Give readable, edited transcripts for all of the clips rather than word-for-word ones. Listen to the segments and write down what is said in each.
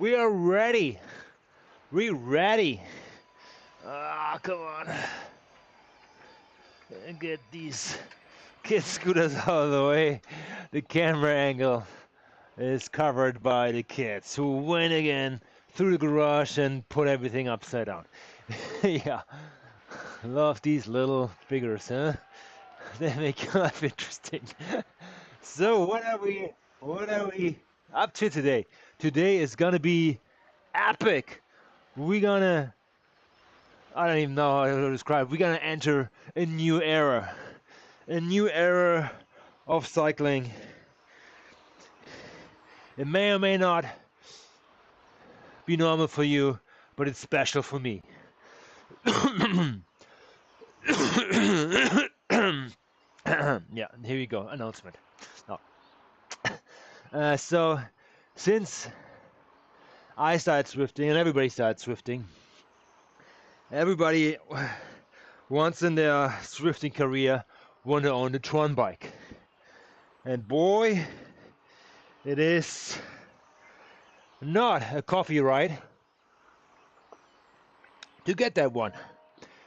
We are ready. We ready. Ah, come on. Get these kid scooters out of the way. The camera angle is covered by the kids who went again through the garage and put everything upside down. Yeah. Love these little figures, huh? They make life interesting. So what are we up to today? Today is gonna be epic. We're gonna I don't even know how to describe. We're gonna enter a new era. A new era of cycling. It may or may not be normal for you, but it's special for me. Yeah, here we go. Announcement. No. So, since I started swifting and everybody started swifting, everybody once in their swifting career want to own the TRON bike. And boy, it is not a coffee ride to get that one.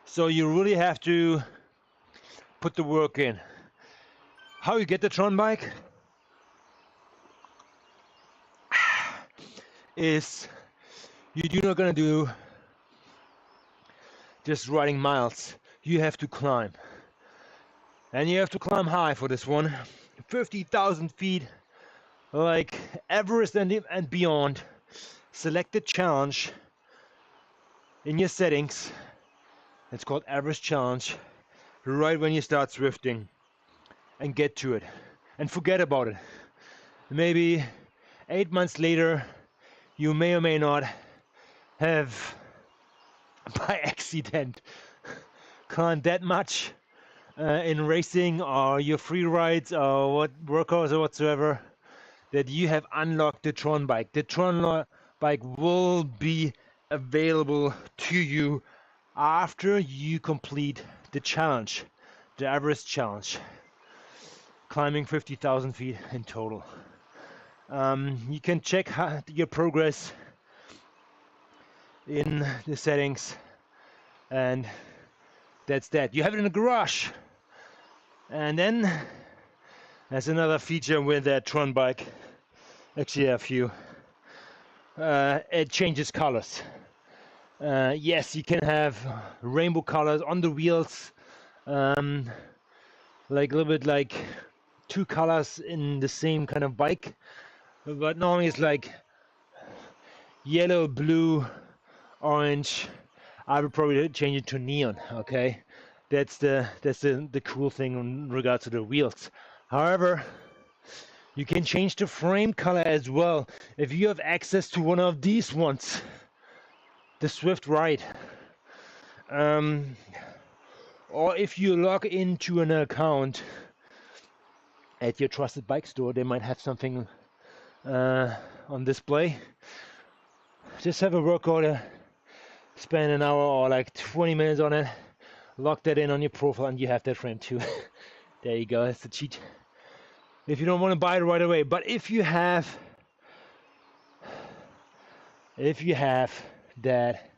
So you really have to put the work in. How you get the TRON bike is you're not gonna do just riding miles. You have to climb. And you have to climb high for this one. 50,000 feet, like Everest and beyond. Select the challenge in your settings. It's called Everest Challenge. Right when you start swifting, and get to it. And forget about it. Maybe 8 months later, you may or may not have, by accident, climbed that much in racing or your free rides or what workouts or whatsoever, that you have unlocked the TRON bike. The TRON bike will be available to you after you complete the challenge, the Everest challenge, climbing 50,000 feet in total. You can check your progress in the settings, and that's that. You have it in the garage. And then there's another feature with that TRON bike. Actually, a few. It changes colors. Yes, you can have rainbow colors on the wheels, like a little bit like two colors in the same kind of bike, but normally it's like yellow, blue, orange. I would probably change it to neon. Okay, that's the cool thing in regards to the wheels. However, you can change the frame color as well if you have access to one of these ones, the Swift Ride, or if you log into an account at your trusted bike store. They might have something on display. Just have a workout, spend an hour or like 20 minutes on it, lock that in on your profile, and you have that frame too. There you go, that's the cheat. If you don't want to buy it right away, but if you have that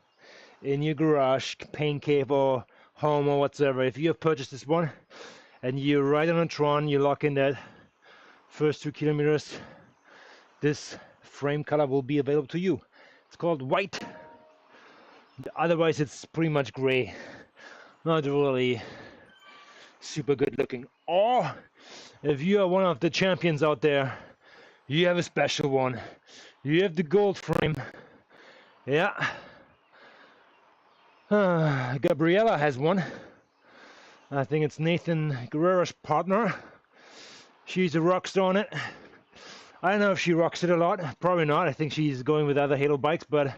in your garage, paint cave or home or whatsoever, if you have purchased this one and you ride on a TRON, you lock in that first 2 kilometers, this frame color will be available to you. It's called white. Otherwise it's pretty much gray, not really super good looking. Or if you are one of the champions out there, you have a special one. You have the gold frame. Yeah. Gabriella has one. I think it's Nathan Guerrero's partner. She's a rock star on it. I don't know if she rocks it a lot. Probably not. I think she's going with other Halo bikes, but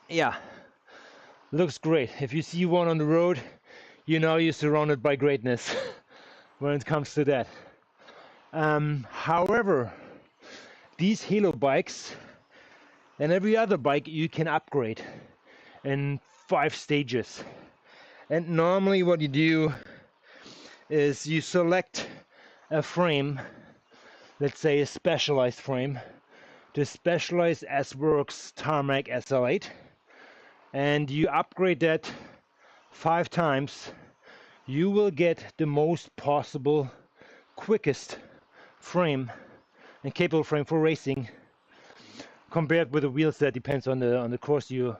yeah, looks great. If you see one on the road, you know you're surrounded by greatness when it comes to that. However, these Halo bikes and every other bike you can upgrade in 5 stages. And normally what you do is you select a frame, let's say a specialized frame, the Specialized S-Works Tarmac SL8, and you upgrade that 5 times, you will get the most possible quickest frame and capable frame for racing compared with the wheels. That depends on the course you're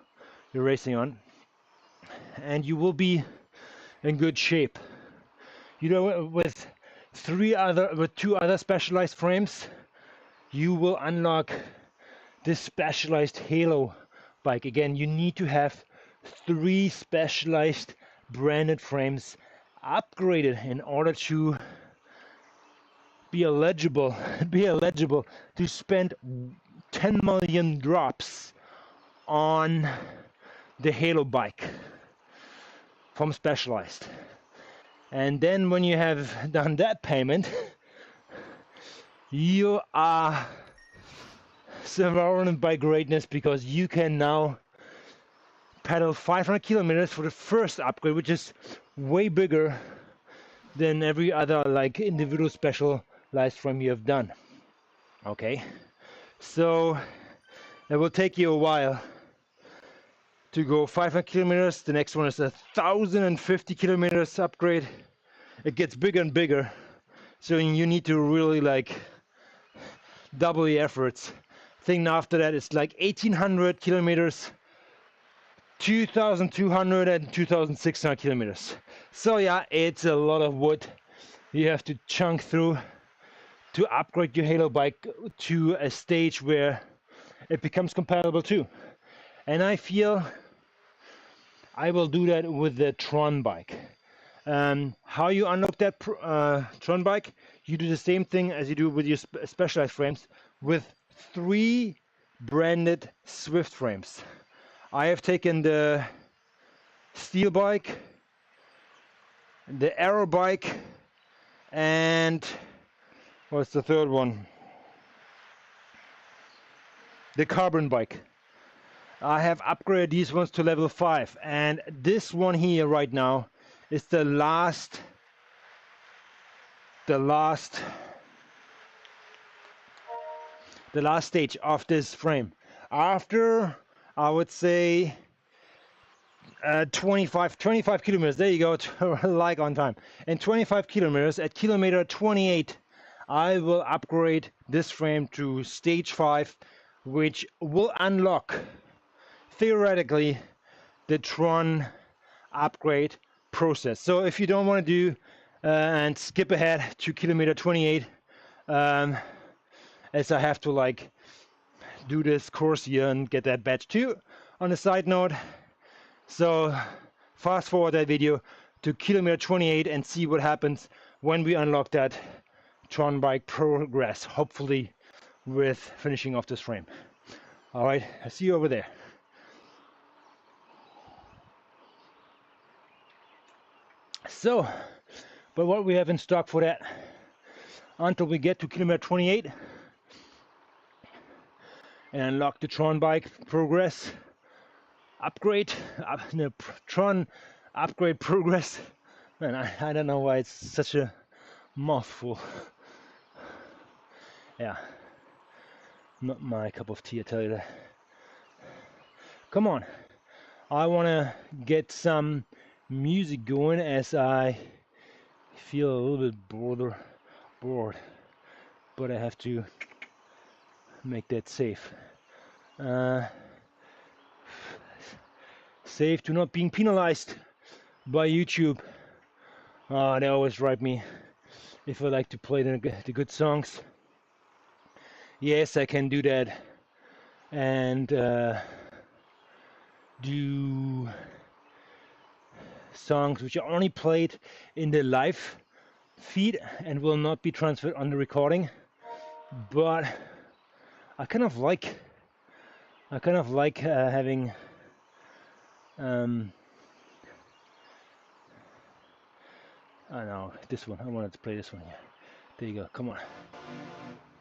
racing on, and you will be in good shape. You know, with 2 other Specialized frames, you will unlock this Specialized Halo bike. Again, you need to have 3 Specialized branded frames upgraded in order to be eligible to spend 10 million drops on the Halo bike from Specialized. And then when you have done that payment, you are surrounded by greatness, because you can now pedal 500 kilometers for the first upgrade, which is way bigger than every other like individual Specialized frame you have done. Okay, so it will take you a while to go 500 kilometers. The next one is 1,050 kilometers upgrade. It gets bigger and bigger, so you need to really like double the efforts. Thing after that is like 1,800 kilometers, 2,200 and 2,600 kilometers. So yeah, it's a lot of wood you have to chunk through to upgrade your Halo bike to a stage where it becomes compatible too. And I feel I will do that with the TRON bike. How you unlock that TRON bike? You do the same thing as you do with your Specialized frames, with 3 branded Swift frames. I have taken the steel bike, the aero bike, and what's the third one? The carbon bike. I have upgraded these ones to level 5, and this one here right now is the last stage of this frame. After, I would say, 25 kilometers, there you go, like on time. And 25 kilometers, at kilometer 28, I will upgrade this frame to stage 5, which will unlock, theoretically, the TRON upgrade process. So if you don't want to do and skip ahead to kilometer 28, as I have to like do this course here and get that badge too on a side note, so fast forward that video to kilometer 28 and see what happens when we unlock that TRON bike progress, hopefully with finishing off this frame. All right, I see you over there. So, but what we have in stock for that until we get to kilometer 28 and unlock the TRON bike progress upgrade, TRON upgrade progress. Man, I don't know why it's such a mouthful. Yeah, not my cup of tea, I tell you that. Come on, I want to get some music going as I feel a little bit bored, but I have to make that safe. Safe to not being penalized by YouTube. They always write me if I like to play the good songs. Yes, I can do that, and do songs which are only played in the live feed and will not be transferred on the recording. But I kind of like having I know this one. I wanted to play this one here. There you go. Come on,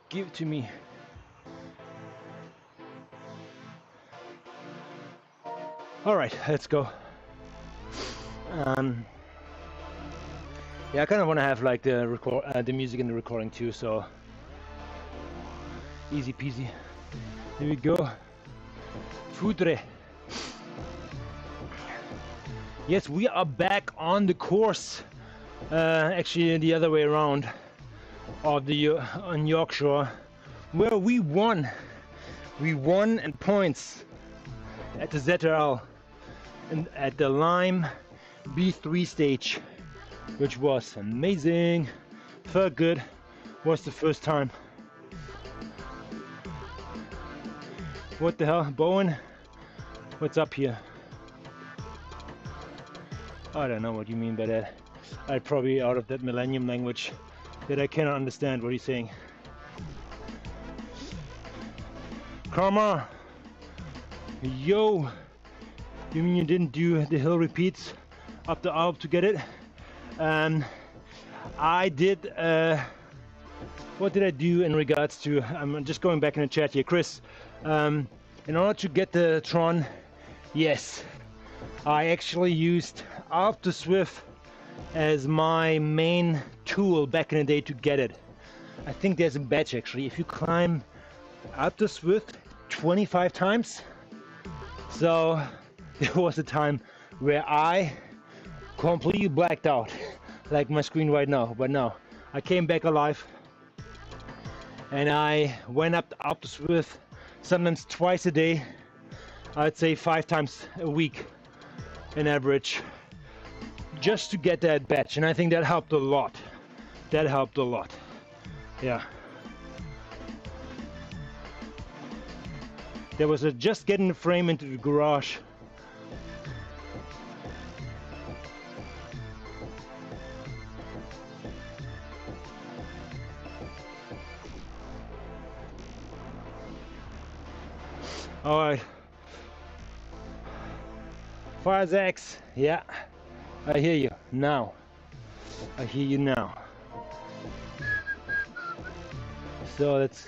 give it to me. All right, let's go. Yeah, I kind of want to have like the music in the recording too, so easy peasy. Here we go. Foudre. Yes, we are back on the course. Actually, the other way around, of the on Yorkshire, where we won. We won in points at the ZRL and at the Lime B3 stage, which was amazing. Felt good. Was the first time. What the hell, Bowen? What's up here? I don't know what you mean by that. I'm probably out of that millennium language that I cannot understand what he's saying. Karma! Yo! You mean you didn't do the hill repeats up the Alp to get it? I did, what did I do in regards to, I'm just going back in the chat here, Chris. In order to get the TRON, yes, I actually used Alp to Swift as my main tool back in the day to get it. I think there's a badge actually, if you climb Alp to Swift 25 times. So there was a time where I completely blacked out, like my screen right now, but no, I came back alive and I went up to Swift sometimes twice a day. I'd say 5 times a week in average, just to get that badge, and I think that helped a lot. That helped a lot. Yeah. There was just getting the frame into the garage. All right. Firezax, yeah, I hear you now. I hear you now. So let's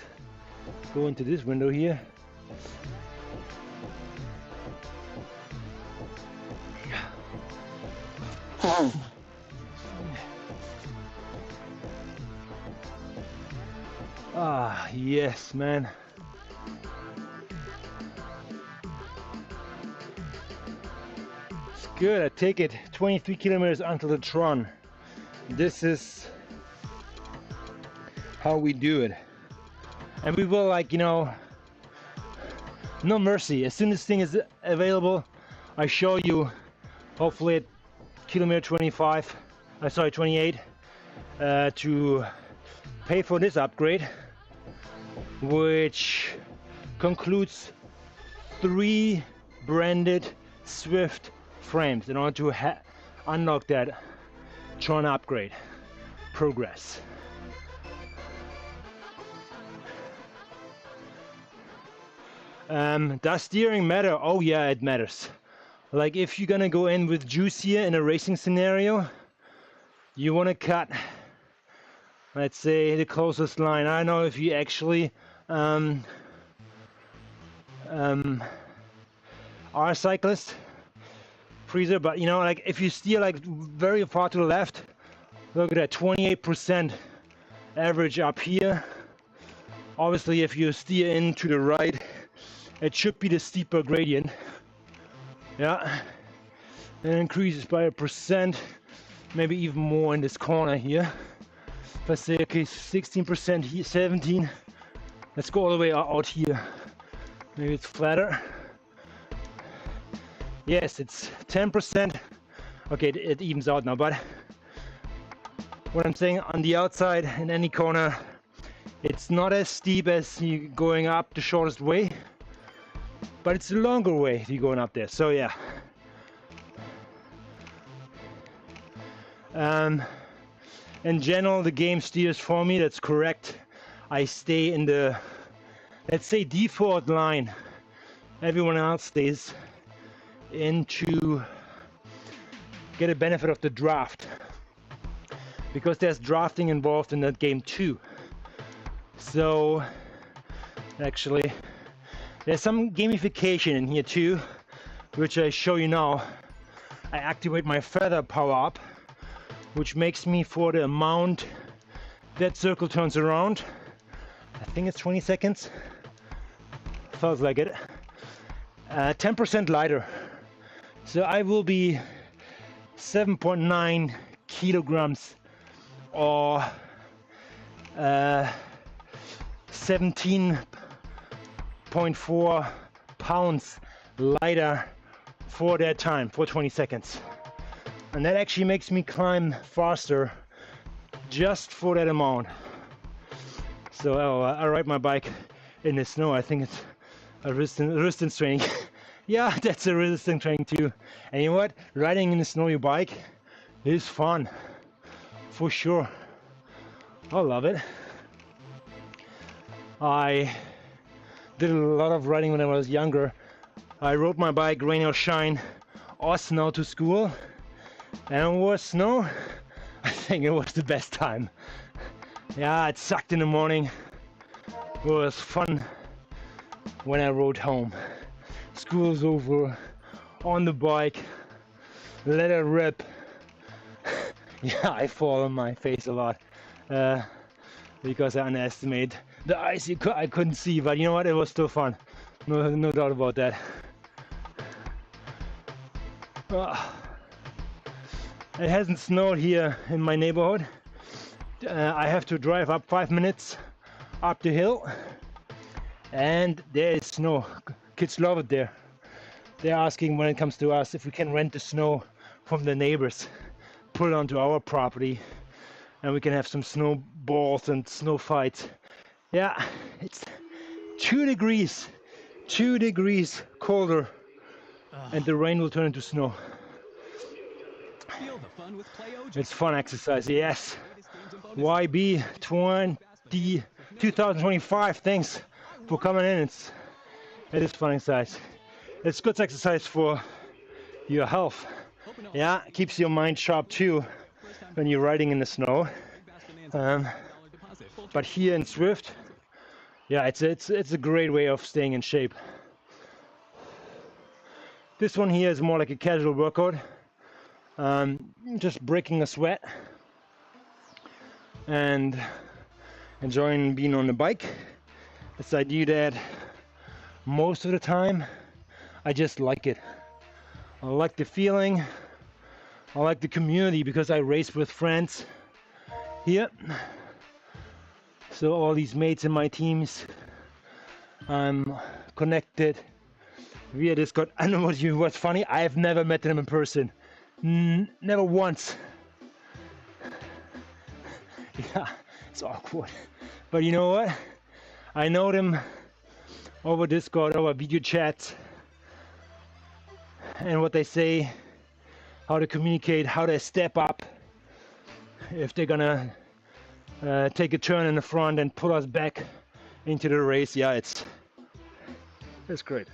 go into this window here. Ah, yes, man. It's good, I take it. 23 kilometers until the TRON. This is how we do it. And we will, like, you know, no mercy. As soon as this thing is available, I show you, hopefully at kilometer 25, sorry, 28, to pay for this upgrade, which concludes 3 branded Swift frames in order to unlock that TRON upgrade progress. Does steering matter? Oh yeah, it matters. Like if you're gonna go in with juicier in a racing scenario, you want to cut, let's say, the closest line. I don't know if you actually are a cyclist, freezer, but you know, like if you steer like very far to the left, look at that 28% average up here. Obviously, if you steer in to the right, it should be the steeper gradient. Yeah, and it increases by 1%, maybe even more in this corner here. If I say, okay, 16% here, 17, let's go all the way out here. Maybe it's flatter. Yes, it's 10%. Okay, it evens out now, but what I'm saying, on the outside in any corner, it's not as steep as you going up the shortest way, but it's a longer way if you're going up there. So yeah. In general, the game steers for me, that's correct. I stay in the, let's say, default line. Everyone else stays in to get a benefit of the draft, because there's drafting involved in that game too. So actually there's some gamification in here too, which I show you now. I activate my feather power up, which makes me, for the amount that circle turns around, I think it's 20 seconds, feels like it. 10% lighter. So I will be 7.9 kilograms or 17.4 pounds lighter for that time, for 20 seconds. And that actually makes me climb faster just for that amount. So I ride my bike in the snow. I think it's a resistance training. Yeah, that's a resistance training too. And you know what? Riding in a snowy bike is fun, for sure. I love it. I did a lot of riding when I was younger. I rode my bike, rain or shine, or snow to school. And it was snow. I think it was the best time. Yeah, it sucked in the morning. It was fun when I rode home. School's over, on the bike, let it rip. Yeah, I fall on my face a lot because I underestimate the ice I couldn't see, but you know what, it was still fun. No doubt about that. It hasn't snowed here in my neighborhood. I have to drive up 5 minutes up the hill and there is snow. Kids love it there. They're asking when it comes to us if we can rent the snow from the neighbors, put it onto our property, and we can have some snowballs and snow fights. Yeah, it's 2 degrees colder, and the rain will turn into snow. It's fun exercise, yes. YB 2025, thanks for coming in. It is fun exercise. It's good exercise for your health. Yeah, keeps your mind sharp too when you're riding in the snow. But here in Swift, yeah, it's a great way of staying in shape. This one here is more like a casual workout. Just breaking a sweat and enjoying being on the bike. As I do that most of the time, I just like it. I like the feeling. I like the community because I race with friends here. So all these mates in my teams, I'm connected via Discord. I know what's funny. I have never met them in person. Never once. Yeah, it's awkward. But you know what? I know them over Discord, over video chats, and what they say, how to communicate, how to step up if they're gonna take a turn in the front and pull us back into the race. Yeah, it's great.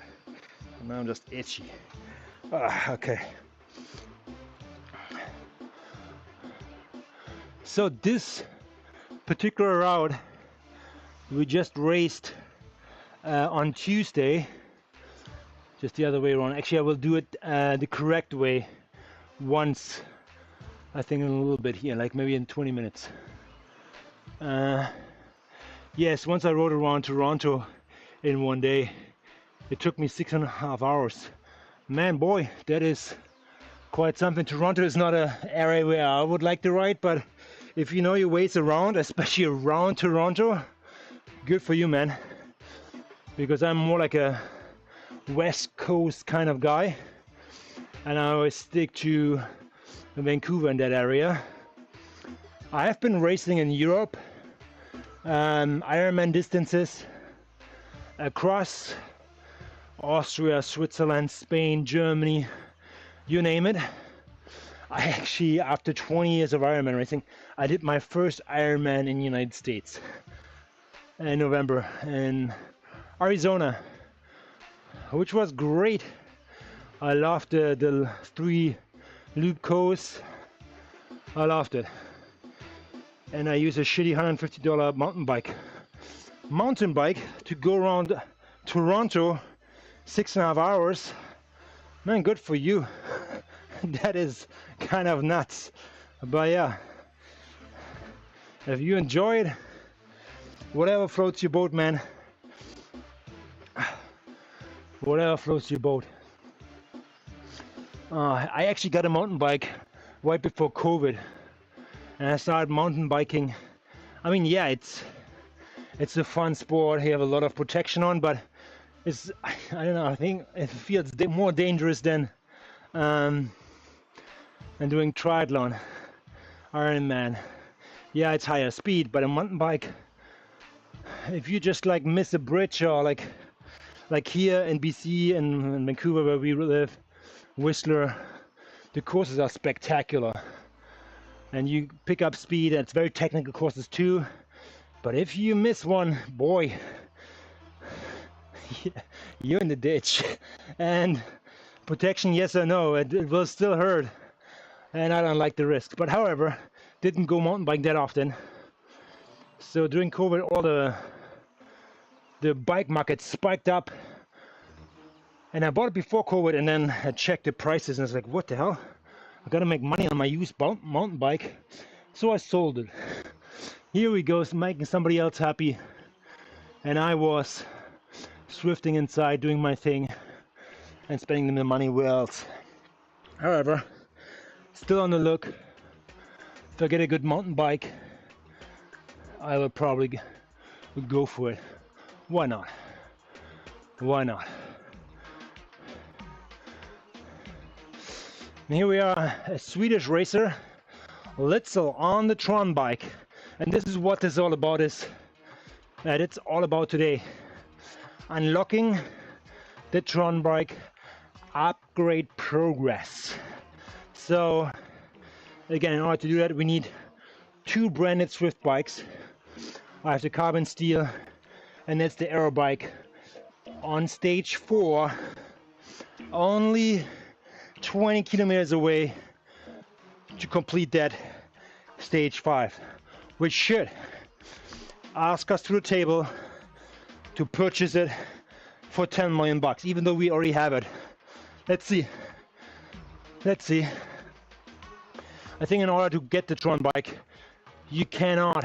Now I'm just itchy. Okay. So this particular route we just raced on Tuesday, just the other way around. Actually, I will do it the correct way once, I think in a little bit here, like maybe in 20 minutes. Yes, once I rode around Toronto in one day, it took me 6.5 hours. Man, boy, that is quite something. Toronto is not an area where I would like to ride, but if you know your ways around, especially around Toronto, good for you, man. Because I'm more like a West Coast kind of guy, and I always stick to Vancouver in that area. I have been racing in Europe, Ironman distances across Austria, Switzerland, Spain, Germany, you name it. I actually, after 20 years of Ironman racing, I did my first Ironman in the United States in November in Arizona, which was great. I loved the 3 loop course. I loved it. And I used a shitty $150 mountain bike to go around Toronto 6.5 hours. Man, good for you. That is kind of nuts. But yeah, if you enjoy it, whatever floats your boat, man, whatever floats your boat. I actually got a mountain bike right before COVID, and I started mountain biking. I mean, yeah, it's a fun sport. You have a lot of protection on, but it's, I don't know, I think it feels more dangerous than doing triathlon, Ironman. Yeah, it's higher speed, but a mountain bike, if you just like miss a bridge, or like here in BC and in Vancouver where we live, Whistler, the courses are spectacular, and you pick up speed. It's very technical courses too, but if you miss one, boy, you're in the ditch. And protection, yes or no, it will still hurt, and I don't like the risk. But however, didn't go mountain biking that often, so during COVID all the bike market spiked up, and I bought it before COVID, and then I checked the prices and I was like, what the hell, I gotta make money on my used mountain bike, so I sold it. Here we go, making somebody else happy, and I was swifting inside, doing my thing and spending the money where else. However, still on the look. If I get a good mountain bike, I will probably go for it. Why not? Why not? And here we are, a Swedish racer, Litzel, on the TRON bike. And this is what this is all about, it's all about today. Unlocking the TRON bike upgrade progress. So again, in order to do that, we need 2 branded Swift bikes. I have the carbon steel, and that's the aero bike on stage 4, only 20 kilometers away to complete that stage 5, which should ask us to the table to purchase it for 10 million bucks, even though we already have it. Let's see. I think in order to get the TRON bike, you cannot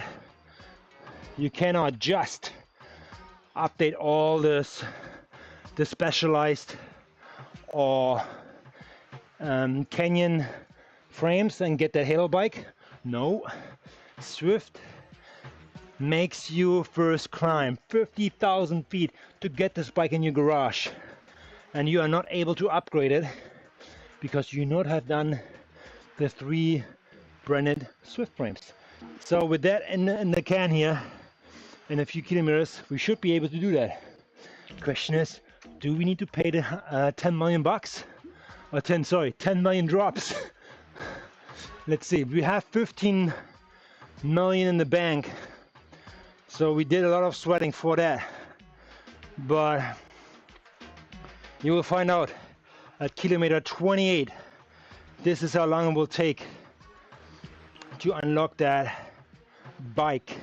just update all the specialized or Canyon frames and get that Halo bike. No, Swift makes you first climb 50,000 feet to get this bike in your garage, and you are not able to upgrade it because you not have done the 3 branded Swift frames. So with that in the can here, in a few kilometers, we should be able to do that. The question is, do we need to pay the 10 million bucks? Or 10 million drops. Let's see, we have 15 million in the bank, so we did a lot of sweating for that. But you will find out at kilometer 28, this is how long it will take to unlock that bike.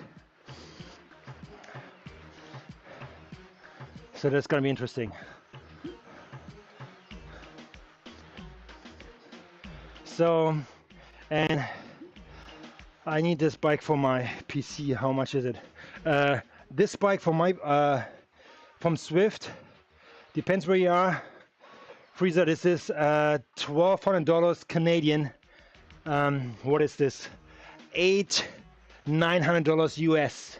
So that's gonna be interesting. So, and I need this bike for my PC. How much is it? This bike for my from Swift, depends where you are. Freezer, this is $1,200 Canadian. What is this? $900 US,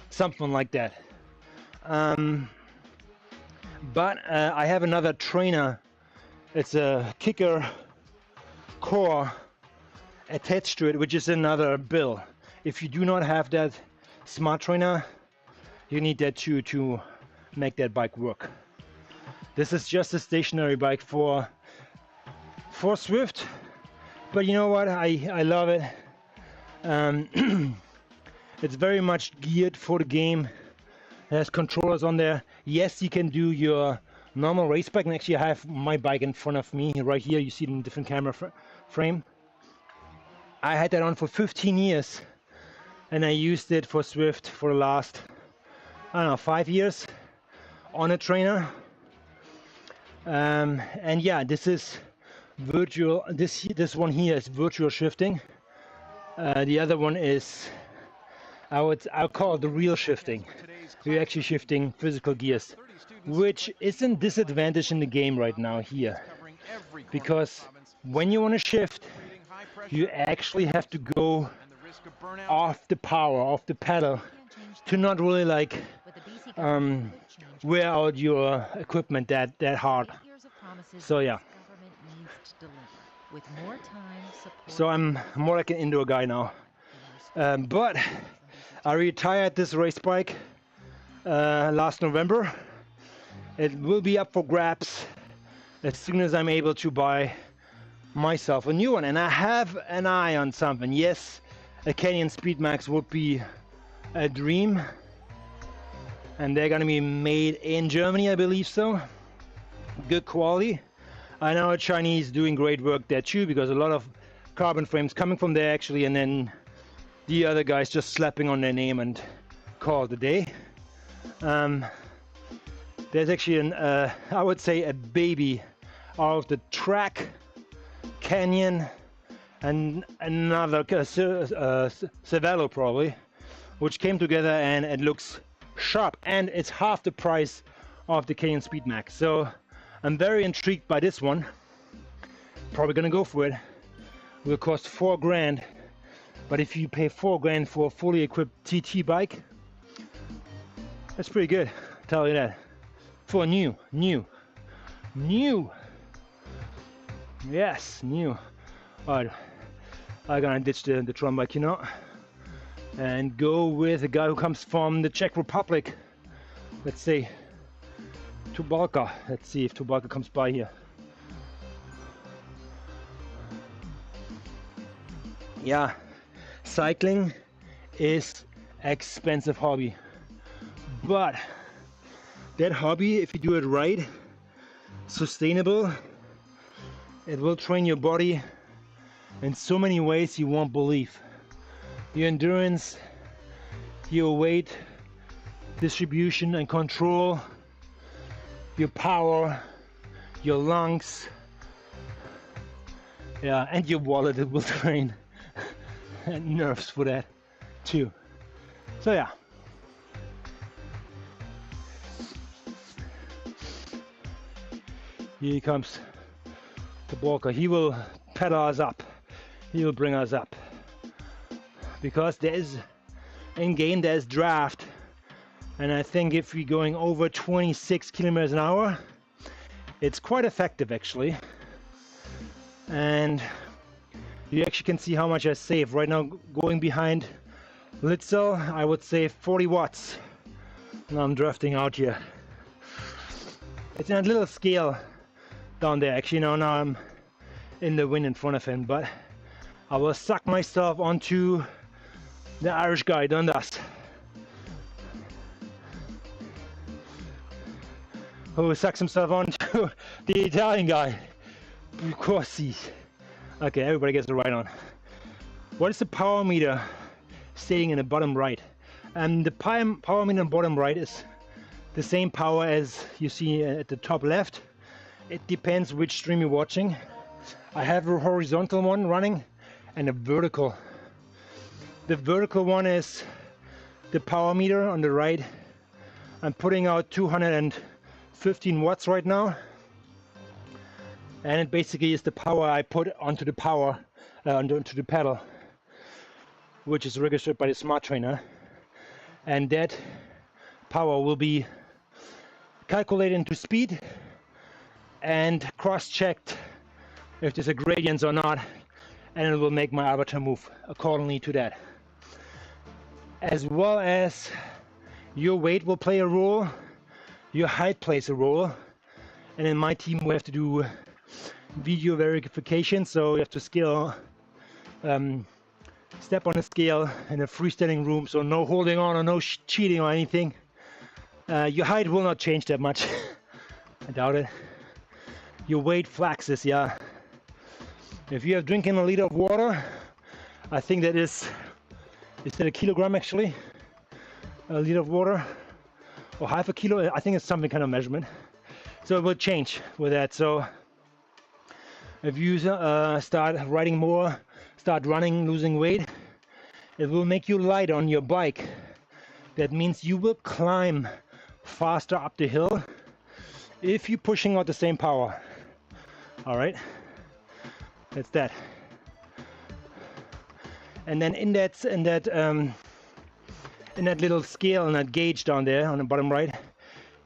something like that. But I have another trainer. It's a kicker core attached to it, which is another bill. If you do not have that smart trainer, you need that too to make that bike work. This is just a stationary bike for Swift, but you know what, I love it. It's very much geared for the game. It has controllers on there. Yes, you can do your normal race bike, and actually I have my bike in front of me right here. You see it in a different camera frame. I had that on for 15 years, and I used it for Swift for the last, I don't know, 5 years on a trainer. And yeah, this is virtual. This one here is virtual shifting. The other one is, I'll call it the real shifting. You're actually shifting physical gears. which isn't disadvantaged in the game right now here. Because when you want to shift, you actually have to go off the power, off the pedal, to not really like wear out your equipment that hard. So yeah. So I'm more like an indoor guy now. But I retired this race bike last November. It will be up for grabs as soon as I'm able to buy myself a new one. And I have an eye on something. Yes, a Canyon Speedmax would be a dream. And they're gonna be made in Germany, I believe so. Good quality. I know a Chinese doing great work there too, because a lot of carbon frames coming from there actually, and then the other guys just slapping on their name and call it a day. There's actually an, I would say, a baby out of the track, Canyon, and another Cervelo probably, which came together, and it looks sharp, and it's half the price of the Canyon Speedmax. So I'm very intrigued by this one. Probably gonna go for it. Will cost 4 grand, but if you pay 4 grand for a fully equipped TT bike, that's pretty good, I'll tell you that. For new. Yes, new. Alright, I'm gonna ditch the TRON bike, you know, and go with a guy who comes from the Czech Republic. Let's see, Tubalka. Let's see if Tubalka comes by here. Yeah, cycling is expensive hobby, but that hobby, if you do it right, sustainable, it will train your body in so many ways you won't believe. Your endurance, your weight distribution and control, your power, your lungs, yeah, and your wallet, it will train, and nerves for that too. So yeah. Here he comes, the walker. He will pedal us up. He will bring us up. Because there's, in game there's draft. And I think if we're going over 26 kilometers an hour, it's quite effective actually. And you actually can see how much I save. Right now going behind Litzel, I would save 40 watts. Now I'm drafting out here. It's in a little scale down there actually. Now I'm in the wind in front of him, but I will suck myself onto the Irish guy, Dundas, who sucks himself onto the Italian guy, Bucorsi. Okay, everybody gets the right on. What is the power meter stating in the bottom right? And the power meter in the bottom right is the same power as you see at the top left. It depends which stream you're watching. I have a horizontal one running and a vertical. The vertical one is the power meter on the right. I'm putting out 215 watts right now, and it basically is the power I put onto the power onto the pedal, which is registered by the smart trainer, and that power will be calculated into speed and cross-checked if there's a gradient or not, and it will make my avatar move accordingly to that. As well as your weight will play a role, your height plays a role, and in my team we have to do video verification, so you have to scale, step on a scale in a freestanding room, so no holding on or no cheating or anything. Your height will not change that much. I doubt it. Your weight flaxes, yeah. If you have drinking a liter of water, I think that is that a kilogram actually? A liter of water, or half a kilo? I think it's some kind of measurement. So it will change with that. So if you start riding more, start running, losing weight, it will make you light on your bike. That means you will climb faster up the hill if you're pushing out the same power. All right, that's that. And then in that little scale, in that gauge down there on the bottom right,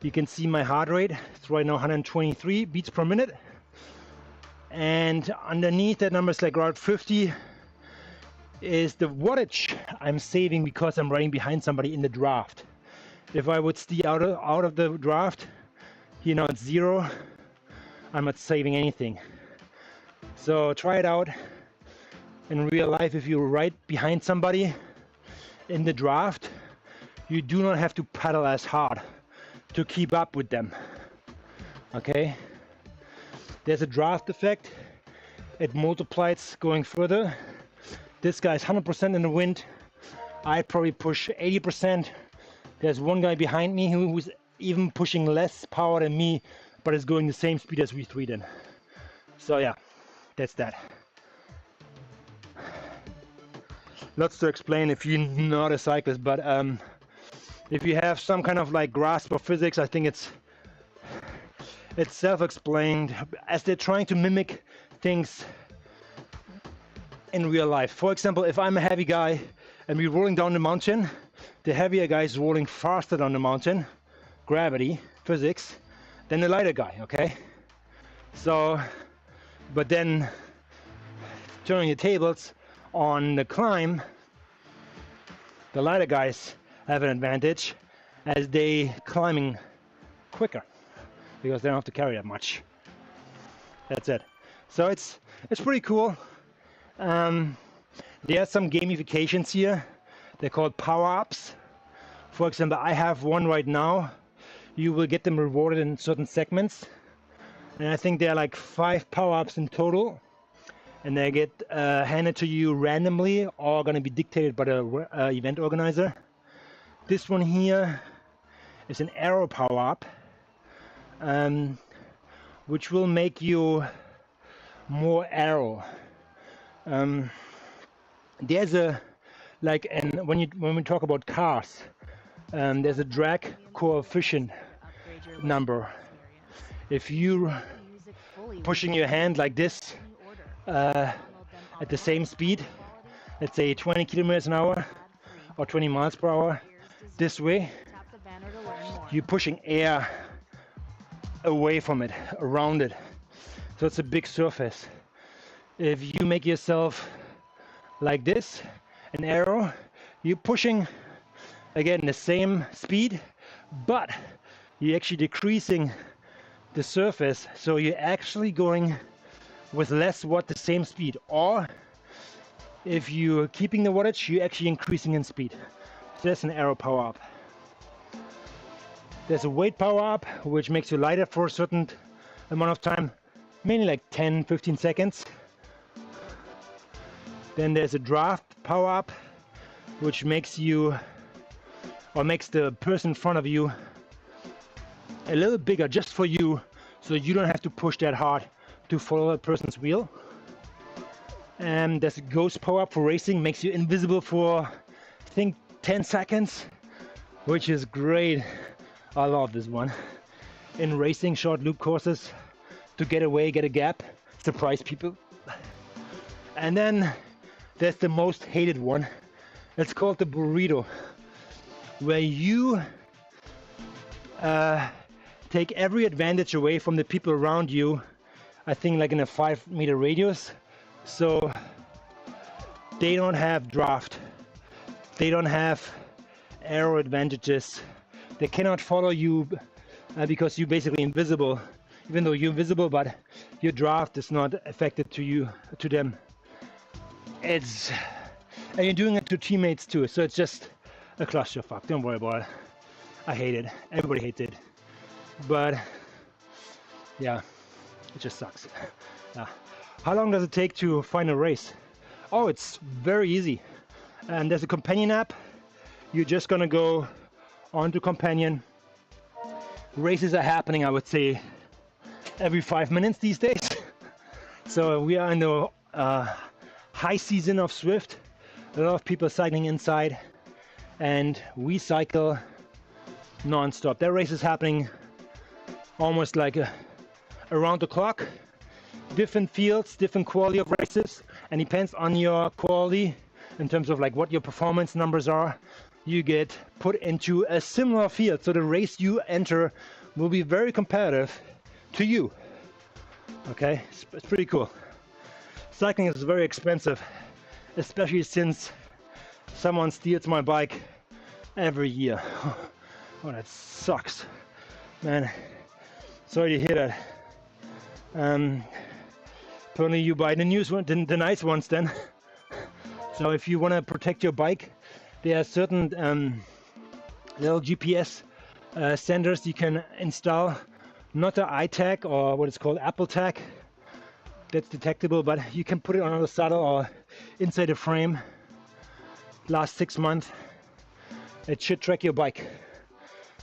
you can see my heart rate. It's right now 123 beats per minute. And underneath that number is like around 50 is the wattage I'm saving because I'm riding behind somebody in the draft. If I would stay out of the draft, you know, it's 0. I'm not saving anything. So try it out in real life. If you ride behind somebody in the draft, you do not have to pedal as hard to keep up with them. Okay? There's a draft effect. It multiplies going further. This guy's 100% in the wind. I probably push 80%. There's one guy behind me who's even pushing less power than me, but is going the same speed as we three then. So yeah, that's that. Lots to explain if you're not a cyclist, but if you have some kind of like grasp of physics, I think it's self-explained, as they're trying to mimic things in real life. For example, if I'm a heavy guy and we're rolling down the mountain, the heavier guy is rolling faster down the mountain, gravity, physics, than the lighter guy, okay? So, but then turning the tables on the climb, the lighter guys have an advantage as they climbing quicker because they don't have to carry that much. That's it. So it's pretty cool. There are some gamifications here. They're called power-ups. For example, I have one right now. You will get them rewarded in certain segments. And I think there are like 5 power-ups in total. And they get handed to you randomly or going to be dictated by the event organizer. This one here is an arrow power-up, which will make you more arrow. There's a like, and when we talk about cars, there's a drag coefficient number. If you pushing your hand like this at the same speed, let's say 20 kilometers an hour or 20 miles per hour this way, you're pushing air away from it, around it. So it's a big surface. If you make yourself like this, an arrow, you're pushing again the same speed, but you're actually decreasing the surface, so you're actually going with less watt the same speed. Or if you're keeping the wattage, you're actually increasing in speed. So that's an arrow power up. There's a weight power up, which makes you lighter for a certain amount of time, mainly like 10-15 seconds. Then there's a draft power up, which makes you, or makes the person in front of you a little bigger just for you, so you don't have to push that hard to follow that person's wheel. And there's a ghost power up for racing, makes you invisible for I think 10 seconds, which is great. I love this one. In racing short loop courses, to get away, get a gap, surprise people. And then there's the most hated one. It's called the burrito, where you take every advantage away from the people around you, I think like in a 5-meter radius. So they don't have draft, they don't have aero advantages, they cannot follow you because you're basically invisible, even though you're invisible, but your draft is not affected to them. And you're doing it to teammates too, so it's just a clusterfuck. Don't worry about it. I hate it. Everybody hates it. But yeah, it just sucks. How long does it take to find a race? Oh, it's very easy. And there's a companion app. You're just gonna go onto companion. Races are happening, I would say, every 5 minutes these days. So we are in the high season of Swift. A lot of people cycling inside, and we cycle non-stop. That race is happening almost like around the clock. Different fields, different quality of races, and depends on your quality in terms of like what your performance numbers are. You get put into a similar field, so the race you enter will be very competitive to you. Okay, it's pretty cool. Cycling is very expensive, especially since someone steals my bike every year. Oh, that sucks, man. Sorry to hear that. Apparently you buy the nice ones then. So if you want to protect your bike, there are certain little GPS senders you can install. Not the iTag or what it's called Apple Tag. That's detectable, but you can put it on the saddle or inside the frame. Last 6 months, it should track your bike.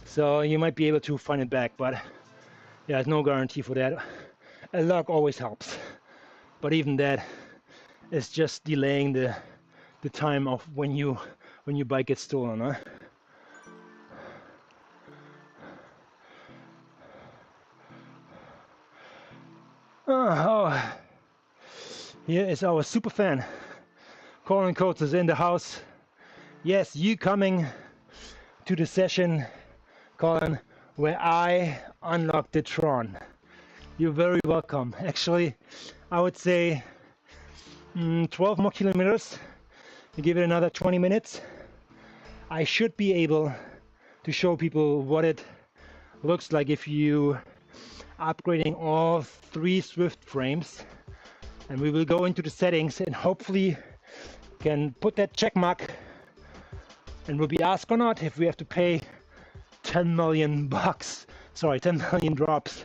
So you might be able to find it back, but yeah, there's no guarantee for that. A log always helps. But even that is just delaying the time of when your bike gets stolen, huh? Oh, here is our super fan. Colin Coates is in the house. Yes, you coming to the session, Colin, where I unlock the TRON. You're very welcome. Actually, I would say 12 more kilometers. You give it another 20 minutes. I should be able to show people what it looks like if you upgrading all 3 Swift frames. And we will go into the settings and hopefully can put that check mark, and will be asked or not if we have to pay 10 million bucks, sorry, 10 million drops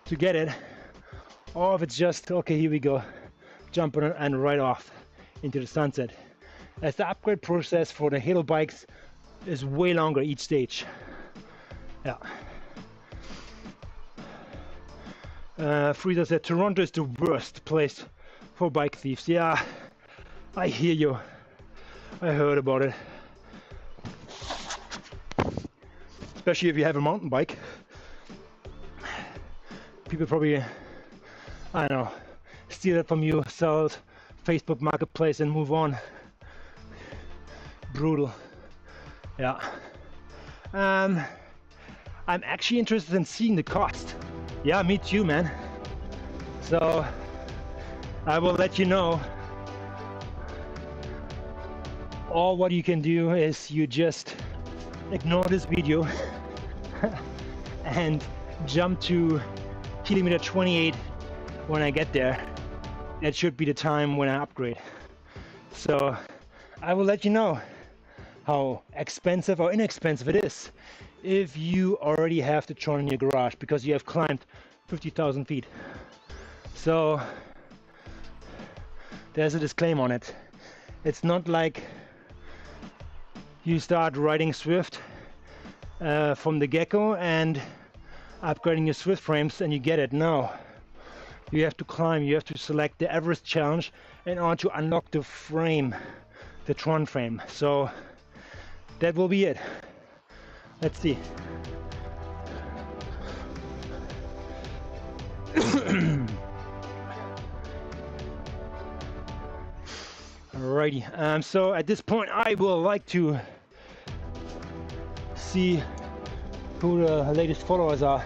to get it, or if it's just, okay, here we go, jumping and right off into the sunset. As the upgrade process for the Halo bikes is way longer each stage. Yeah. Frieza said Toronto is the worst place for bike thieves. Yeah, I hear you. I heard about it. Especially if you have a mountain bike. People probably, I don't know, steal it from you, sell it, Facebook Marketplace and move on. Brutal. Yeah. I'm actually interested in seeing the cost. Yeah, me too, man. So I will let you know. All what you can do is you just ignore this video and jump to kilometer 28 when I get there. That should be the time when I upgrade. So I will let you know how expensive or inexpensive it is if you already have the TRON in your garage because you have climbed 50,000 feet. So there's a disclaimer on it. It's not like you start riding Swift from the get-go and upgrading your Swift frames and you get it. No, you have to climb, you have to select the Everest challenge in order to unlock the frame, the TRON frame. So that will be it. Let's see. Alrighty, so at this point I will like to see who the latest followers are.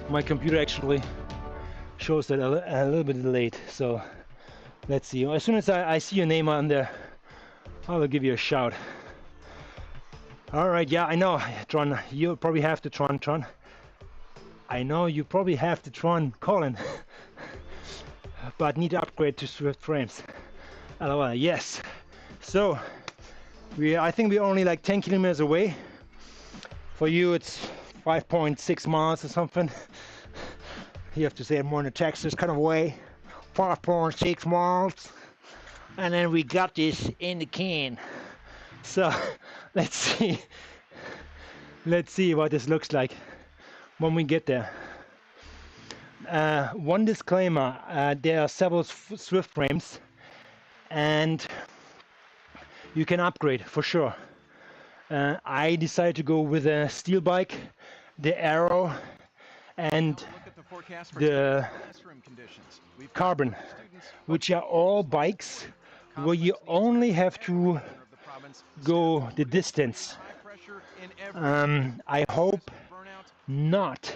My computer actually shows that a little bit late, so let's see. As soon as I see your name on there, I will give you a shout. Alright, yeah, I know, Tron, you probably have the Tron. I know you probably have the TRON, Colin. But need to upgrade to Swift frames. LOL, yes. So I think we're only like 10 kilometers away. For you it's 5.6 miles or something. You have to say it more in a Texas kind of way. 5.6 miles. And then we got this in the can. So let's see what this looks like when we get there. One disclaimer, there are several Swift frames and you can upgrade for sure. I decided to go with a steel bike, the Arrow, and the Carbon, which are all bikes where you only have to go the distance. I hope not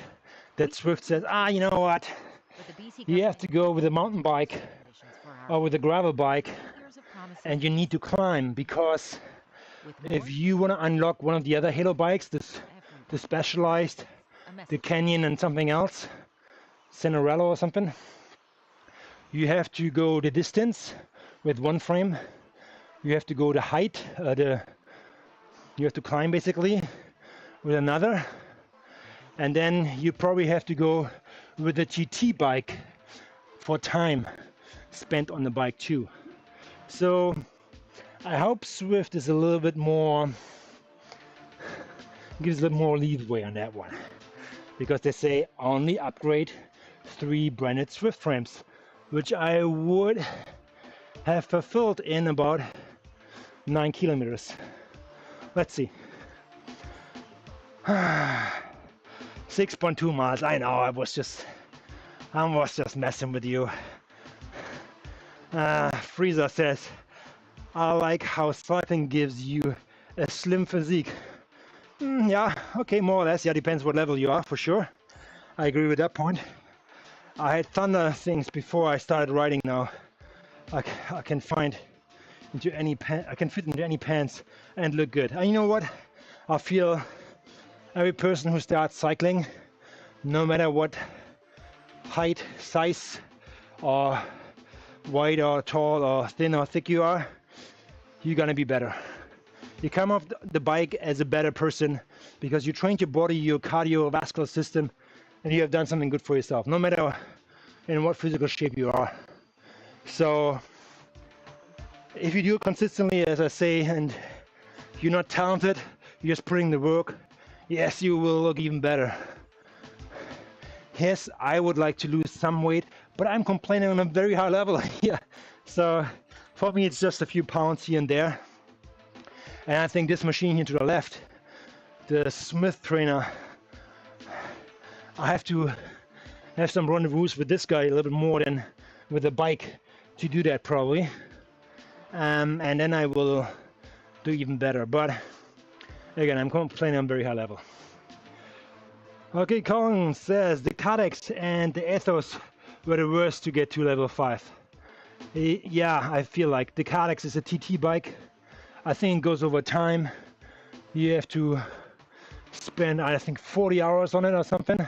that Swift says, you know what, you have to go with a mountain bike or with a gravel bike and you need to climb, because if you want to unlock one of the other Halo bikes, the Specialized, the Canyon and something else, Cinderella or something, you have to go the distance with one frame. You have to go the height, you have to climb basically with another. And then you probably have to go with a GT bike for time spent on the bike too. So I hope Swift is a little bit more, gives a little more leeway on that one, because they say only upgrade 3 branded Swift frames, which I would have fulfilled in about 9 kilometers. Let's see. 6.2 miles. I know, I was just messing with you. Freezer says, I like how cycling gives you a slim physique. Yeah, okay, more or less. Yeah, depends what level you are, for sure. I agree with that point. I had thunder things before I started riding now. I can find into any I can fit into any pants and look good. And you know what? I feel every person who starts cycling, no matter what height, size, or wide or tall or thin or thick you are, you're gonna be better. You come off the bike as a better person because you trained your body, your cardiovascular system, and you have done something good for yourself, no matter in what physical shape you are. So if you do it consistently, as I say, and you're not talented, you're just putting the work, yes, you will look even better. Yes, I would like to lose some weight, but I'm complaining on a very high level here. So for me, it's just a few pounds here and there. And I think this machine here to the left, the Smith trainer, I have to have some rendezvous with this guy a little bit more than with the bike to do that probably. And then I will do even better. But again, I'm complaining on very high level. Okay, Colin says the Cadex and the Ethos were the worst to get to level 5. Yeah, I feel like the Cadex is a TT bike. I think it goes over time. You have to spend, I think, 40 hours on it or something.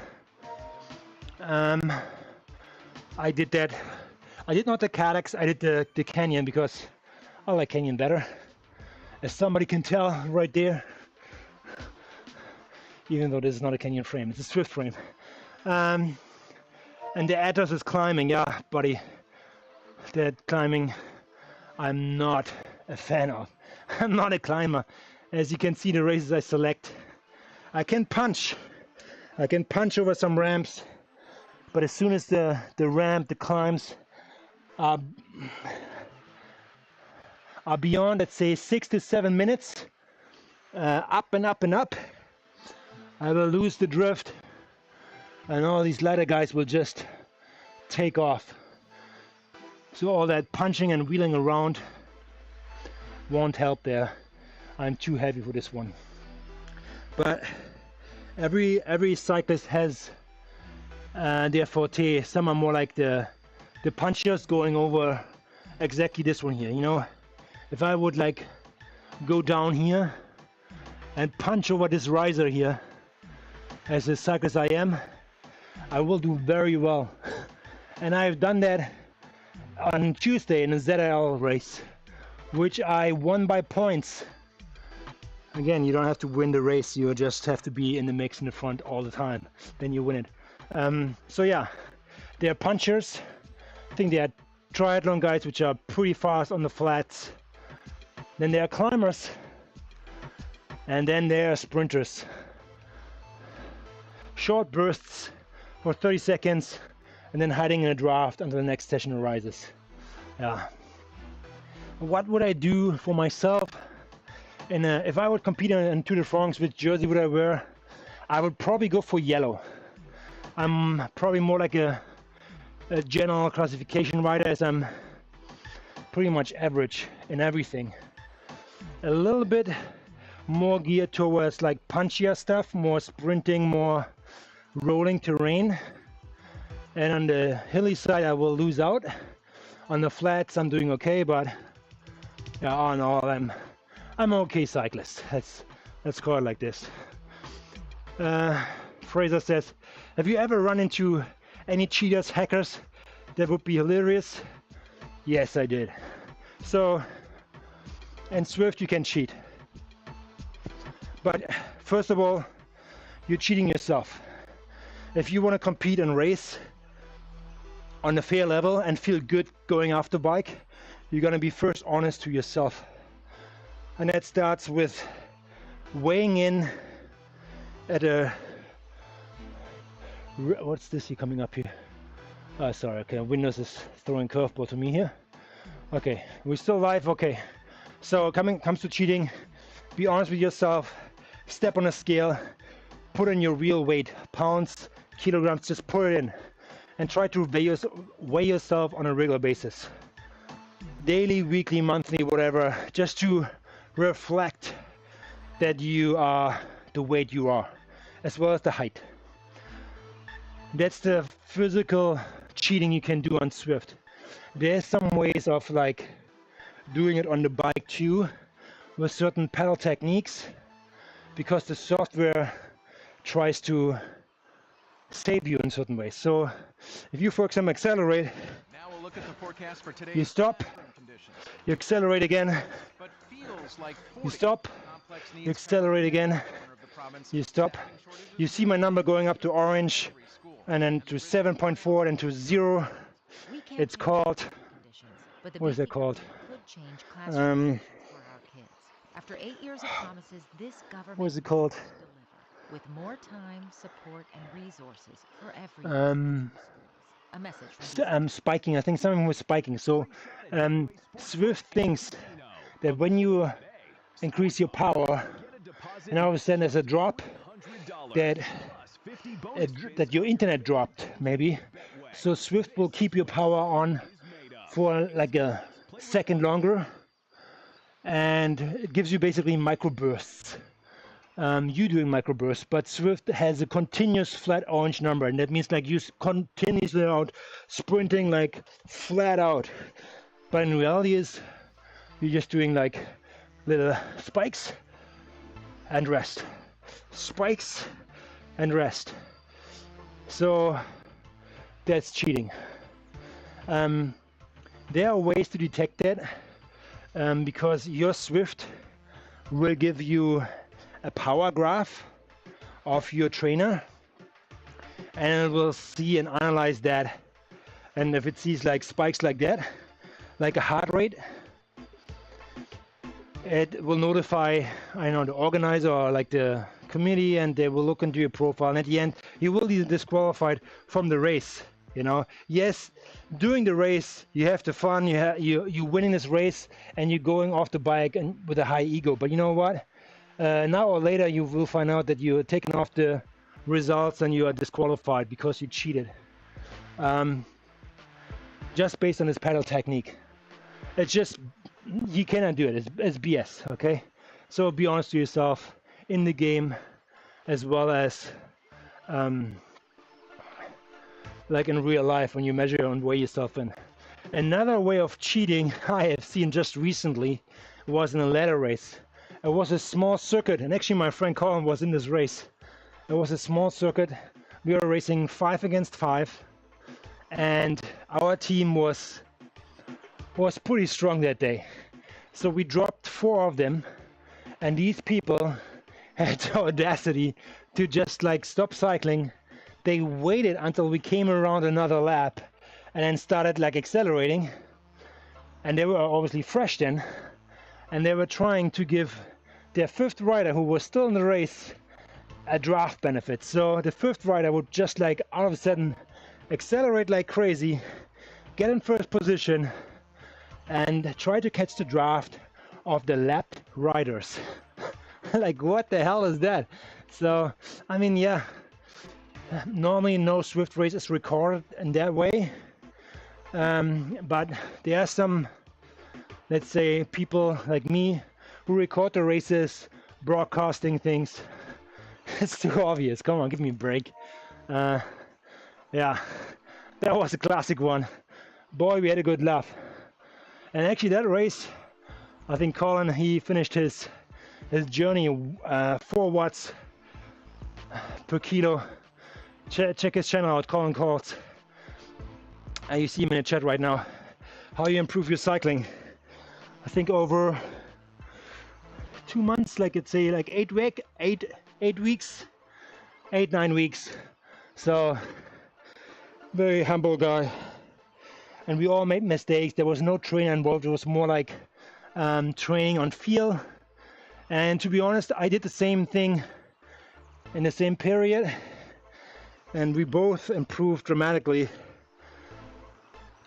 I did that. I did not the Cadex, I did the Canyon because I like Canyon better. As somebody can tell right there, even though this is not a Canyon frame, it's a Swift frame. And the Atos is climbing, yeah, buddy. That climbing, I'm not a fan of. I'm not a climber. As you can see, the races I select, I can punch over some ramps, but as soon as the ramp, the climbs are beyond, let's say, 6 to 7 minutes, up and up and up, I will lose the drift, and all these ladder guys will just take off. So all that punching and wheeling around won't help there. I'm too heavy for this one. But every cyclist has their forte. Some are more like the punchers, going over exactly this one here. You know, if I would like go down here and punch over this riser here, as a cyclist I am, I will do very well. And I've done that on Tuesday in a ZL race, which I won by points. Again, you don't have to win the race, you just have to be in the mix in the front all the time, then you win it. So yeah, they are punchers. I think they are triathlon guys, which are pretty fast on the flats. Then there are climbers, and then there are sprinters. Short bursts for 30 seconds, and then hiding in a draft until the next session arises. Yeah. What would I do for myself? And if I would compete in Tour de France, which jersey would I wear? I would probably go for yellow. I'm probably more like a general classification rider, as I'm pretty much average in everything. A little bit more geared towards like punchier stuff, more sprinting, more rolling terrain. And on the hilly side I will lose out. On the flats I'm doing okay, but yeah, all in all I'm an okay cyclist. Let's call it like this. Fraser says, have you ever run into any cheaters, hackers? That would be hilarious. Yes, I did. So, in Swift you can cheat. But first of all, you're cheating yourself. If you want to compete and race on a fair level and feel good going off the bike, you're going to be first honest to yourself. And that starts with weighing in at a... What's this here coming up here? Oh, sorry, okay, Windows is throwing curveball to me here. Okay, we're still live, okay. So comes to cheating, be honest with yourself, step on a scale, put in your real weight, pounds, kilograms, just put it in. And try to weigh yourself on a regular basis. Daily, weekly, monthly, whatever, just to reflect that you are the weight you are, as well as the height. That's the physical cheating you can do on Swift. There's some ways of like doing it on the bike too, with certain pedal techniques, because the software tries to save you in certain ways. So if you, for example, accelerate, now we'll look at the forecast for today. You stop, you accelerate again, but feels like you stop, you accelerate again, you stop. You see my number going up to orange, and then to 7.4, and to 0. It's called, what is it called? After 8 years of promises, this government What is it called? With more time, support, and resources for everyone. A message. Spiking. I think something was spiking. So Swift thinks that when you increase your power, and all of a sudden there's a drop, that your internet dropped, maybe. So Swift will keep your power on for like a second longer, and it gives you basically microbursts. You doing microbursts, but Swift has a continuous flat orange number, and that means like you continuously out sprinting like flat out. But in reality is you're just doing like little spikes and rest, spikes and rest. So that's cheating. There are ways to detect that, because your Swift will give you a power graph of your trainer, and it will see and analyze that. And if it sees like spikes like that, like a heart rate, it will notify, I know, the organizer or like the committee, and they will look into your profile, and at the end you will be disqualified from the race. You know, yes, during the race you have the fun, you winning this race, and you're going off the bike and with a high ego. But you know what? Now or later you will find out that you're taken off the results and you are disqualified because you cheated. Just based on this pedal technique. It's just, you cannot do it. It's BS, okay? So be honest to yourself in the game, as well as like in real life when you measure and weigh yourself in. Another way of cheating I have seen just recently was in a ladder race. It was a small circuit, and actually my friend Colin was in this race. It was a small circuit. We were racing 5 against 5, and our team was pretty strong that day. So we dropped 4 of them, and these people had the audacity to just like stop cycling. They waited until we came around another lap and then started like accelerating, and they were obviously fresh then, and they were trying to give their 5th rider, who was still in the race, a draft benefit. So the 5th rider would just like all of a sudden accelerate like crazy, get in first position, and try to catch the draft of the lapped riders. Like, what the hell is that? So, I mean, yeah, normally no Swift race is recorded in that way, but there are some, let's say, people like me who record the races, broadcasting things. It's too obvious. Come on, give me a break. Yeah, that was a classic one. Boy, we had a good laugh. And actually that race, I think Colin, he finished his journey 4 watts per kilo. Check his channel out, Colin Calls. You see him in the chat right now. How you improve your cycling. I think over 2 months, like it's say like 8 weeks, 9 weeks. So very humble guy. And we all made mistakes. There was no trainer involved. It was more like training on feel. And to be honest, I did the same thing in the same period, and we both improved dramatically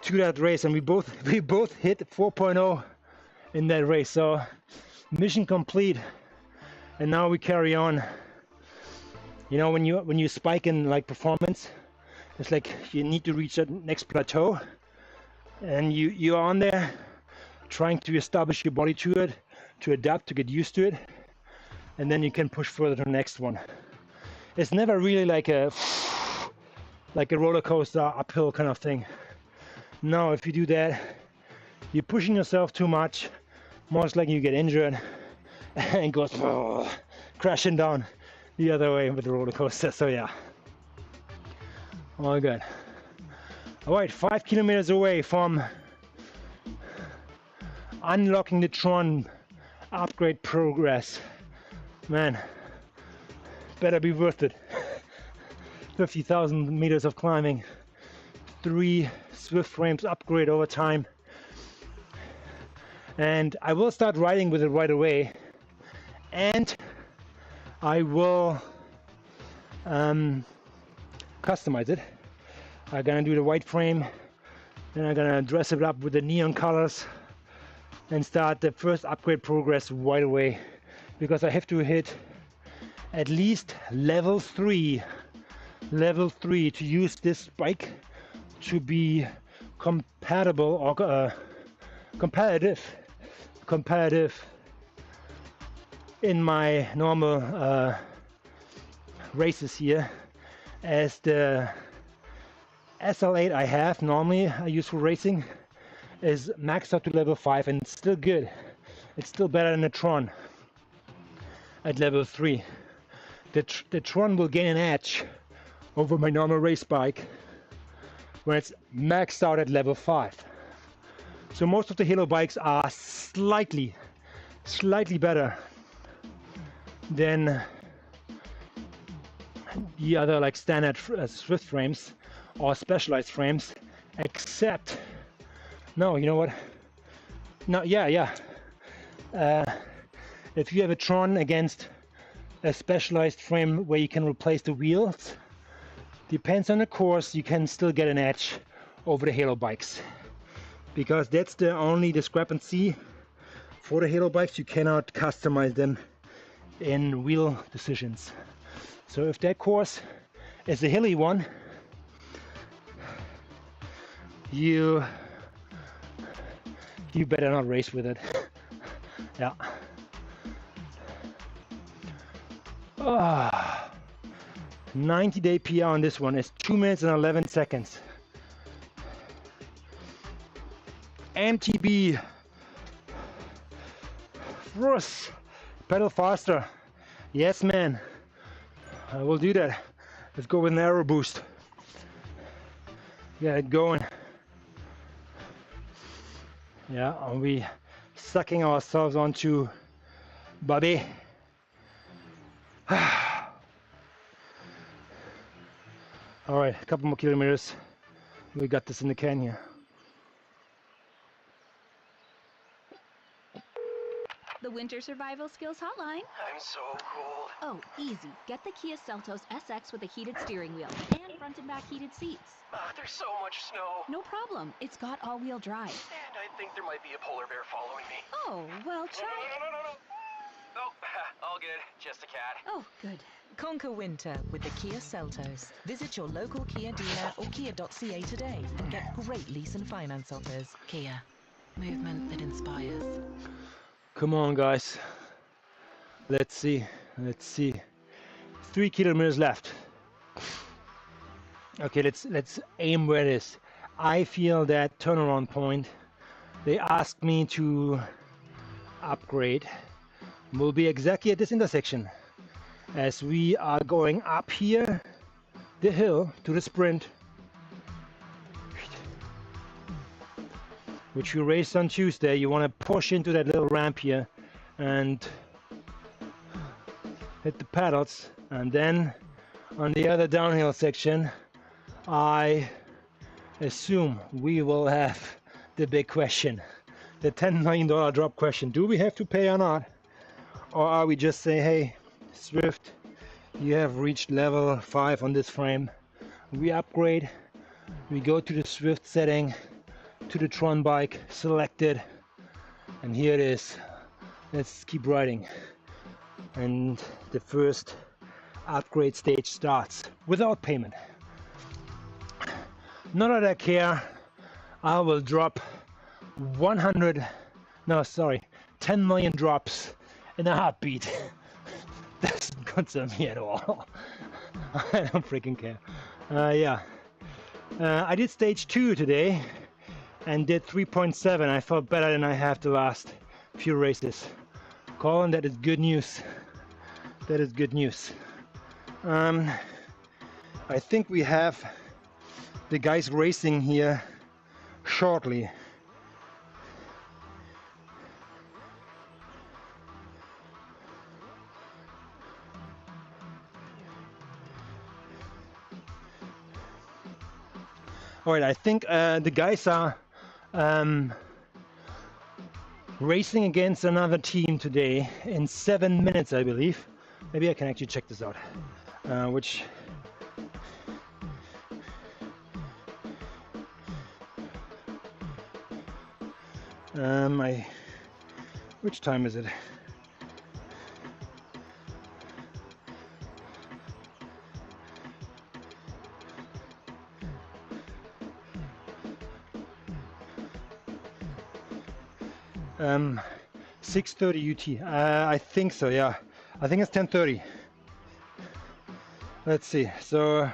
to that race. And we both hit 4.0 in that race. So mission complete. And now we carry on. You know, when you spike in like performance, it's like you need to reach that next plateau, and you're on there trying to establish your body to it, to adapt, to get used to it, and then you can push further to the next one. It's never really like a roller coaster uphill kind of thing. No, if you do that, you're pushing yourself too much, most likely you get injured and goes crashing down the other way with the roller coaster. So yeah, all good. All right, 5 kilometers away from unlocking the TRON upgrade progress. Man, better be worth it. 50,000 meters of climbing, 3 Swift frames upgrade over time, and I will start riding with it right away, and I will customize it. I'm gonna do the white frame, then I'm gonna dress it up with the neon colors and start the first upgrade progress right away, because I have to hit at least level 3 to use this bike to be compatible or competitive in my normal races here, as the SL8 I have normally I use for racing is maxed out to level 5, and it's still good. It's still better than the TRON at level 3. The TRON will gain an edge over my normal race bike when it's maxed out at level 5. So most of the Halo bikes are slightly better than the other like standard Swift frames or specialized frames, except, no, you know what? No, yeah. If you have a TRON against a specialized frame where you can replace the wheels, depends on the course, you can still get an edge over the Halo bikes, because that's the only discrepancy for the Halo bikes. You cannot customize them in wheel decisions. So if that course is a hilly one, you better not race with it. Yeah. 90-day PR on this one is 2 minutes and 11 seconds. MTB. Russ, pedal faster. Yes, man. I will do that. Let's go with an aero boost. Get it going. Yeah, are we sucking ourselves onto Bobby? All right, a couple more kilometers. We got this in the can here. The Winter Survival Skills Hotline. I'm so cold. Oh, easy. Get the Kia Seltos SX with a heated steering wheel and front and back heated seats. There's so much snow. No problem. It's got all-wheel drive. And I think there might be a polar bear following me. Oh, well, Chad. No. Oh, all good. Just a cat. Oh, good. Conquer winter with the Kia Seltos. Visit your local Kia dealer or kia.ca today and get great lease and finance offers. Kia. Movement that inspires. Come on, guys. Let's see. 3 kilometers left. Okay, let's aim where it is. I feel that turnaround point. They asked me to upgrade. Will be exactly at this intersection. As we are going up here the hill to the sprint, which we raced on Tuesday. You want to push into that little ramp here and hit the pedals, and then on the other downhill section I assume we will have the big question, the $10 million drop question. Do we have to pay or not? Or are we just say, hey Swift, you have reached level 5 on this frame, we upgrade, we go to the Swift setting, to the TRON bike, selected, and here it is. Let's keep riding. And the first upgrade stage starts without payment. Not that I care. I will drop 10 million drops in a heartbeat. Doesn't concern me at all. I don't freaking care. I did stage 2 today and did 3.7. I felt better than I have the last few races. Colin, that is good news. That is good news. I think we have the guys racing here shortly. All right, I think the guys are racing against another team today in 7 minutes, I believe. Maybe I can actually check this out. Which time is it? Um, 6:30 UT. I think so. Yeah, I think it's 10:30. Let's see. So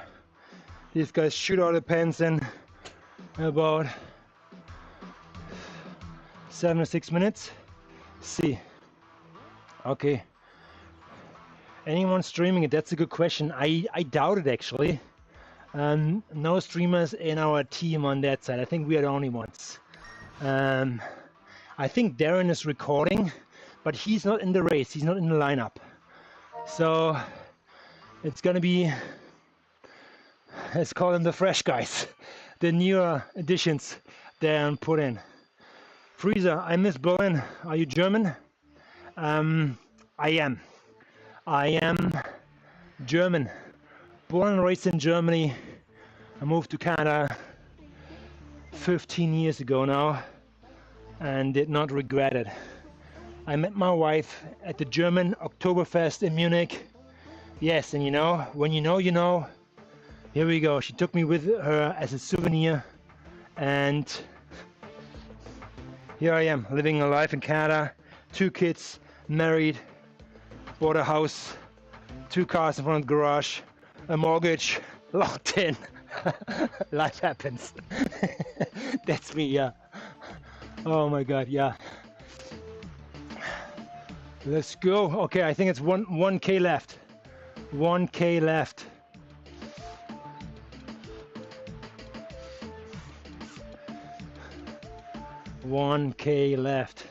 these guys shoot out the pens in about 7 or 6 minutes. See. Okay. Anyone streaming it? That's a good question. I doubt it actually. No streamers in our team on that side. I think we are the only ones. I think Darren is recording, but he's not in the race. He's not in the lineup. So it's gonna be, let's call them the fresh guys, the newer additions Darren put in. Freezer, I miss Berlin. Are you German? I am German. Born and raised in Germany. I moved to Canada 15 years ago now and did not regret it. I met my wife at the German Oktoberfest in Munich. Yes, and you know, when you know, you know. Here we go. She took me with her as a souvenir, and here I am, living a life in Canada. 2 kids, married, bought a house, 2 cars in front of the garage, a mortgage, locked in. Life happens. That's me, yeah. Oh my God, yeah. Let's go. Okay, I think it's 1K left. 1K left. $1K left.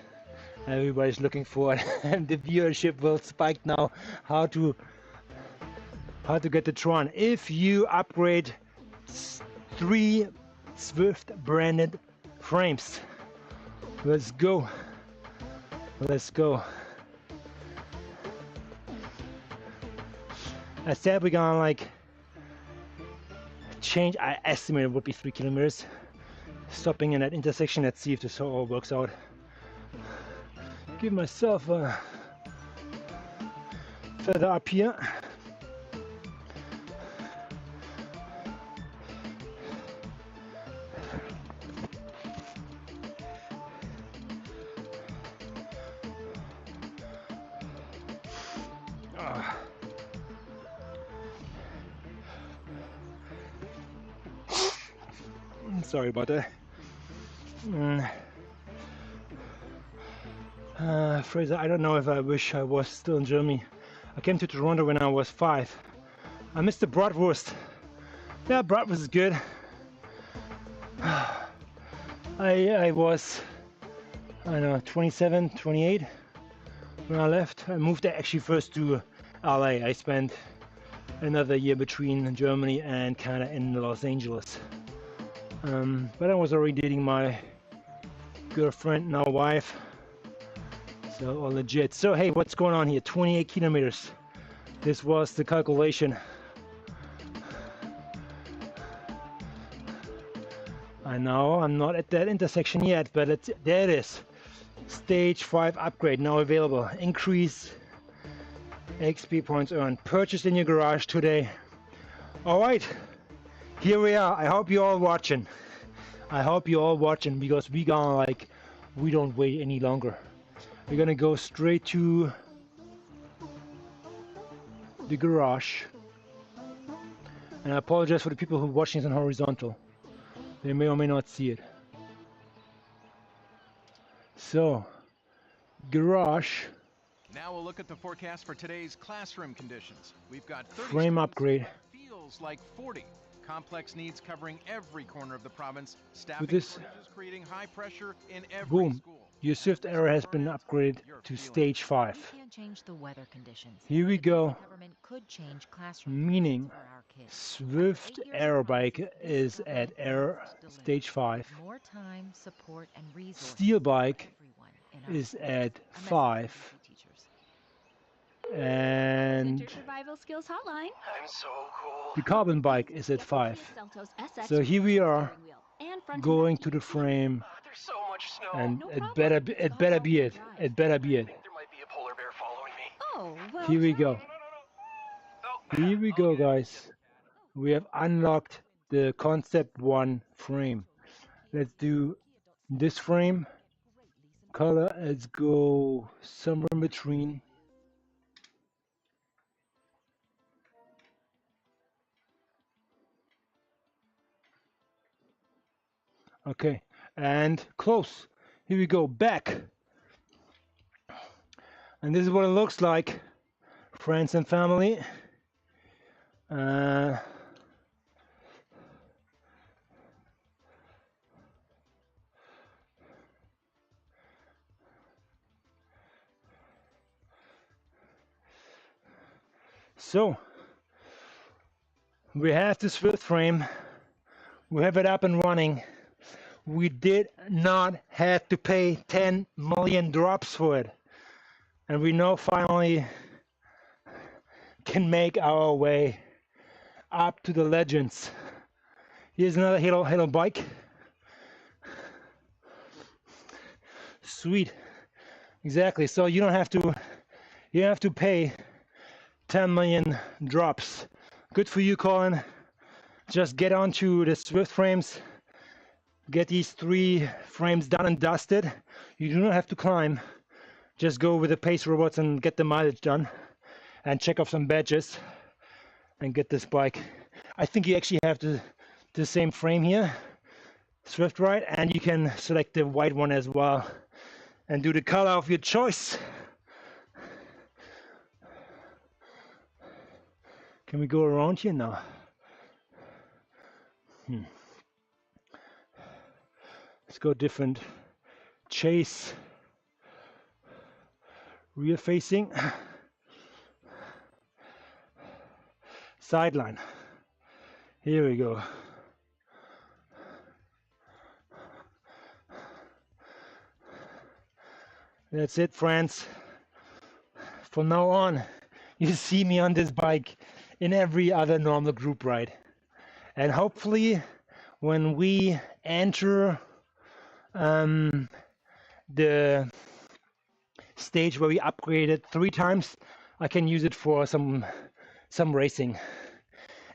Everybody's looking for it, and the viewership will spike now. How to get the TRON? If you upgrade 3 Swift branded frames. Let's go. Let's go. I said we're gonna like change. I estimate it would be 3 kilometers. stopping in that intersection. Let's see if this all works out. Give myself a feather up here. Sorry about that. Fraser, I don't know if I wish I was still in Germany. I came to Toronto when I was 5. I missed the bratwurst. Yeah, bratwurst is good. I was, I don't know, 27, 28 when I left. I moved actually first to LA. I spent another year between Germany and Canada in Los Angeles. But I was already dating my girlfriend, now wife. So all legit. So hey, what's going on here? 28 kilometers. This was the calculation. I know I'm not at that intersection yet, but there it is. Stage 5 upgrade now available. Increase XP points earned. Purchased in your garage today. All right, here we are. I hope you're all watching. I hope you're all watching because we don't wait any longer. We're gonna go straight to the garage. And I apologize for the people who are watching this on horizontal. They may or may not see it. So, garage. Now we'll look at the forecast for today's classroom conditions. We've got 30 Frame upgrade. Feels like 40. Complex needs covering every corner of the province. Staffing With this, shortages creating high pressure in every boom, school. your Swift error has been upgraded to stage 5. We can't change the weather conditions. Here we The go. BC government could change classroom Meaning for our kids. Swift error bike is at error stage 5. More time, support, and resources Steel for bike everyone in our is schools. at A message from 5. BC teachers. And Winter Survival Skills Hotline. I'm so cool. the carbon bike is at 5. So here we are going to the frame, There's so much snow. and No it problem. better be it. It better be it. There might be a polar bear following me. Oh, well. Here we go. Oh, Here we all go, good. guys. We have unlocked the Concept 1 frame. Let's do this frame. Color, let's go somewhere in between. Okay, and close. Here we go, back. And this is what it looks like, friends and family. So, we have this Swift frame. We have it up and running. We did not have to pay 10 million drops for it. And we now finally can make our way up to the legends. Here's another Halo bike. Sweet. Exactly. So you don't have to pay 10 million drops. Good for you, Colin. Just get onto the Swift frames. Get these 3 frames done and dusted. You do not have to climb. Just go with the pace robots and get the mileage done. And check off some badges. And get this bike. I think you actually have the same frame here. Swift Ride. And you can select the white one as well. And do the color of your choice. Can we go around here now? Let's go different. Chase. Rear facing. Sideline. Here we go. That's it, friends. From now on, you see me on this bike in every other normal group ride. And hopefully, when we enter the stage where we upgraded 3 times, I can use it for some racing,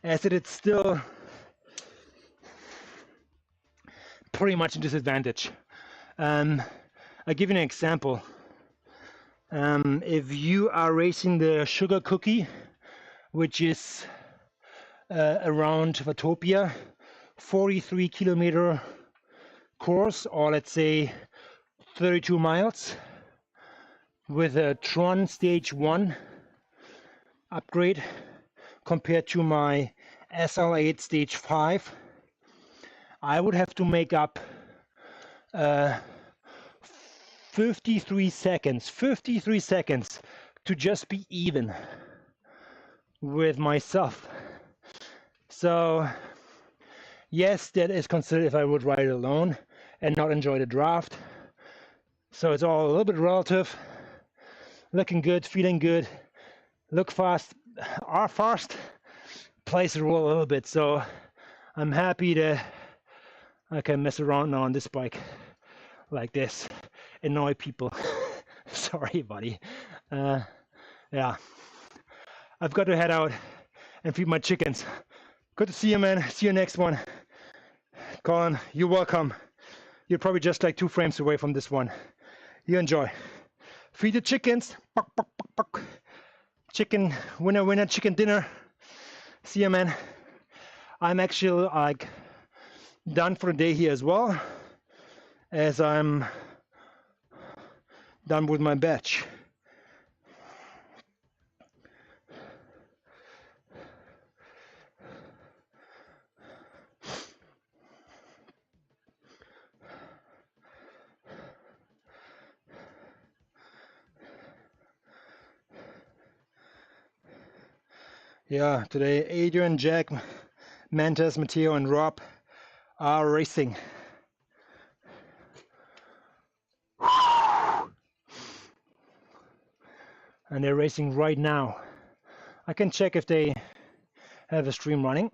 as it's still pretty much a disadvantage. I'll give you an example. If you are racing the Sugar Cookie, which is around Watopia, 43 kilometer course, or let's say 32 miles, with a TRON stage 1 upgrade compared to my SL8 stage 5, I would have to make up 53 seconds to just be even with myself. So yes, that is considered if I would ride it alone and not enjoy the draft. So it's all a little bit relative. Looking good, feeling good, look fast, are fast, plays the role a little bit. So I'm happy that I can mess around now on this bike like this, annoy people. Sorry, buddy. Yeah, I've got to head out and feed my chickens. Good to see you, man. See you next one. Colin, you're welcome. You're probably just like 2 frames away from this one. You enjoy. Feed the chickens. Buck, buck, buck, buck. Chicken, winner, winner, chicken dinner. See you, man. I'm actually like done for the day here as well, as I'm done with my batch. Yeah, today Adrian, Jack, Mantas, Matteo, and Rob are racing. And they're racing right now. I can check if they have a stream running.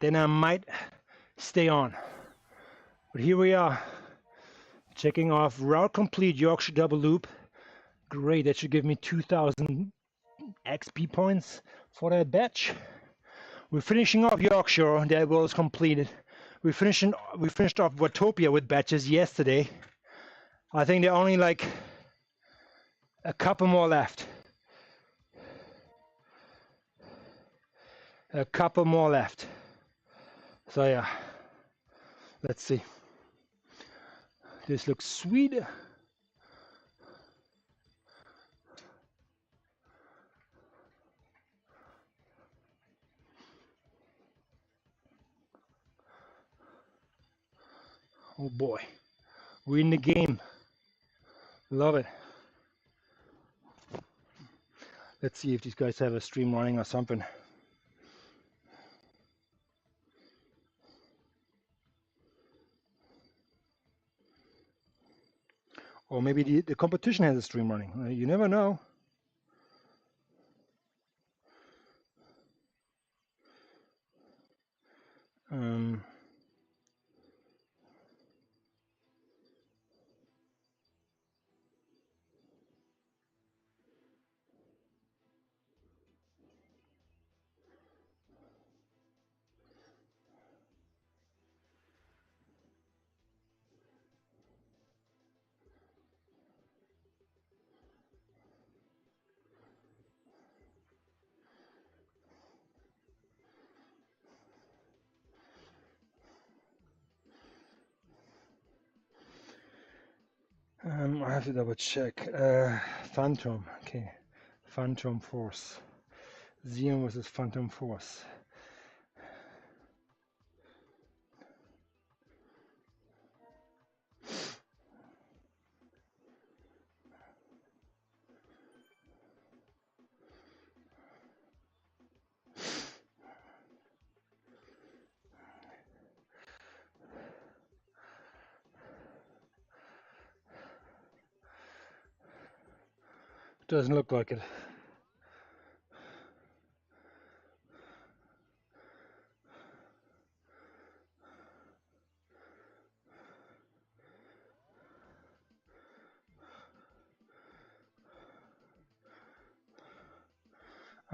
Then I might stay on. But here we are, checking off route complete Yorkshire double loop. Great, that should give me 2,000 XP points for that batch. We're finishing off Yorkshire, that was completed. We finished off Watopia with batches yesterday. I think there are only like a couple more left. A couple more left. So yeah, let's see. This looks sweet. Oh boy, we're in the game. Love it. Let's see if these guys have a stream running or something. Or maybe the competition has a stream running. You never know. I have to double check. Phantom, okay. Phantom Force. Xeon versus Phantom Force. Doesn't look like it.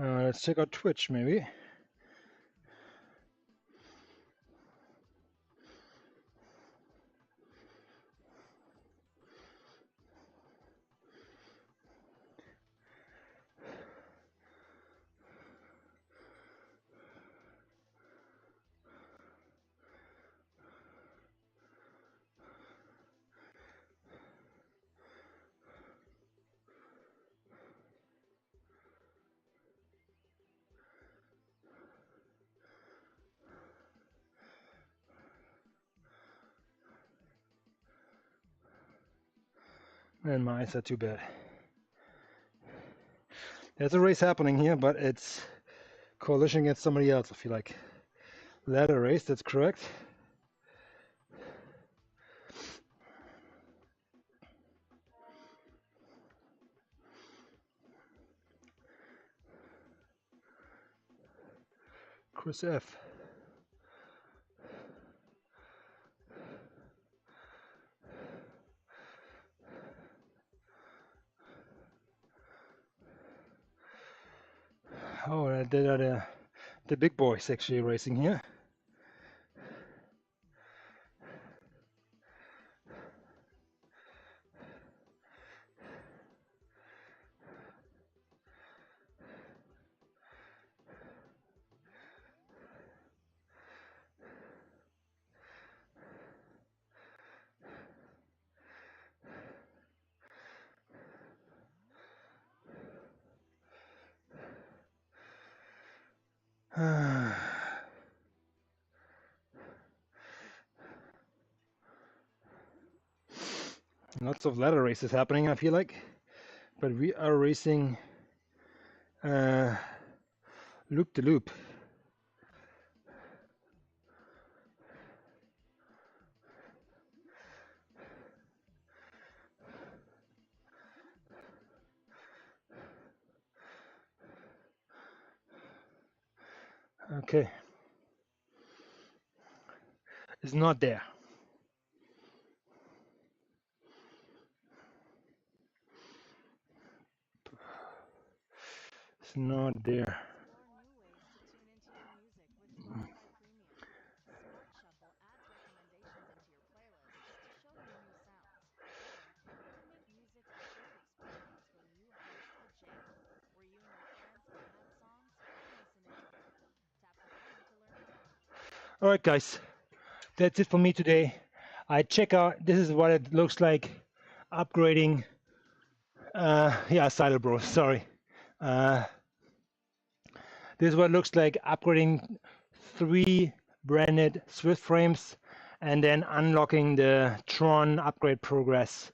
Let's check out Twitch maybe. And my eyes are too bad. There's a race happening here, but it's coalition against somebody else, I feel like. Ladder race, that's correct. Chris F. Oh, the big boys actually racing here. Lots of ladder races happening, I feel like, but we are racing loop to loop. Okay, it's not there. It's not there. All right, guys, that's it for me today. I check out, this is what it looks like upgrading. Yeah, Silo Bro, sorry. This is what it looks like upgrading 3 branded Swift frames and then unlocking the TRON upgrade progress.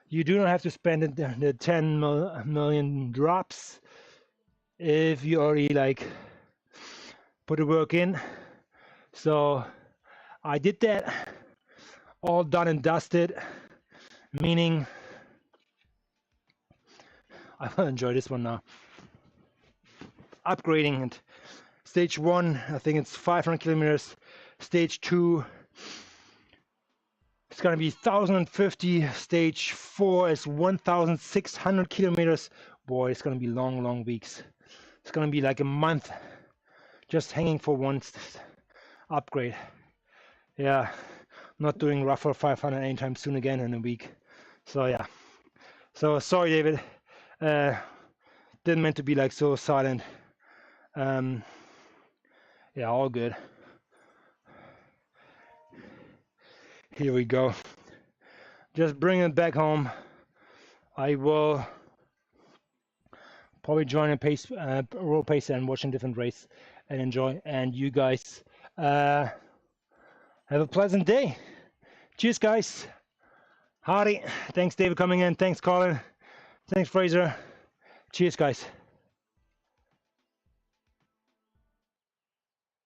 You do not have to spend the 10 million drops if you already like put the work in. So I did that, all done and dusted, meaning I will enjoy this one now. Upgrading it. Stage 1, I think it's 500 kilometers. Stage 2, it's gonna be 1050. Stage 4 is 1600 kilometers. Boy, it's gonna be long weeks. It's gonna be like a month just hanging for one upgrade. Yeah, not doing rougher 500 anytime soon again in a week. So yeah, so sorry David, didn't mean to be like so silent. Yeah, all good. Here we go. Just bring it back home. I will probably join a pace, roll pace and watching different race and enjoy. And you guys have a pleasant day. Cheers, guys. Hardy. Thanks, David, coming in. Thanks, Colin. Thanks, Fraser. Cheers, guys.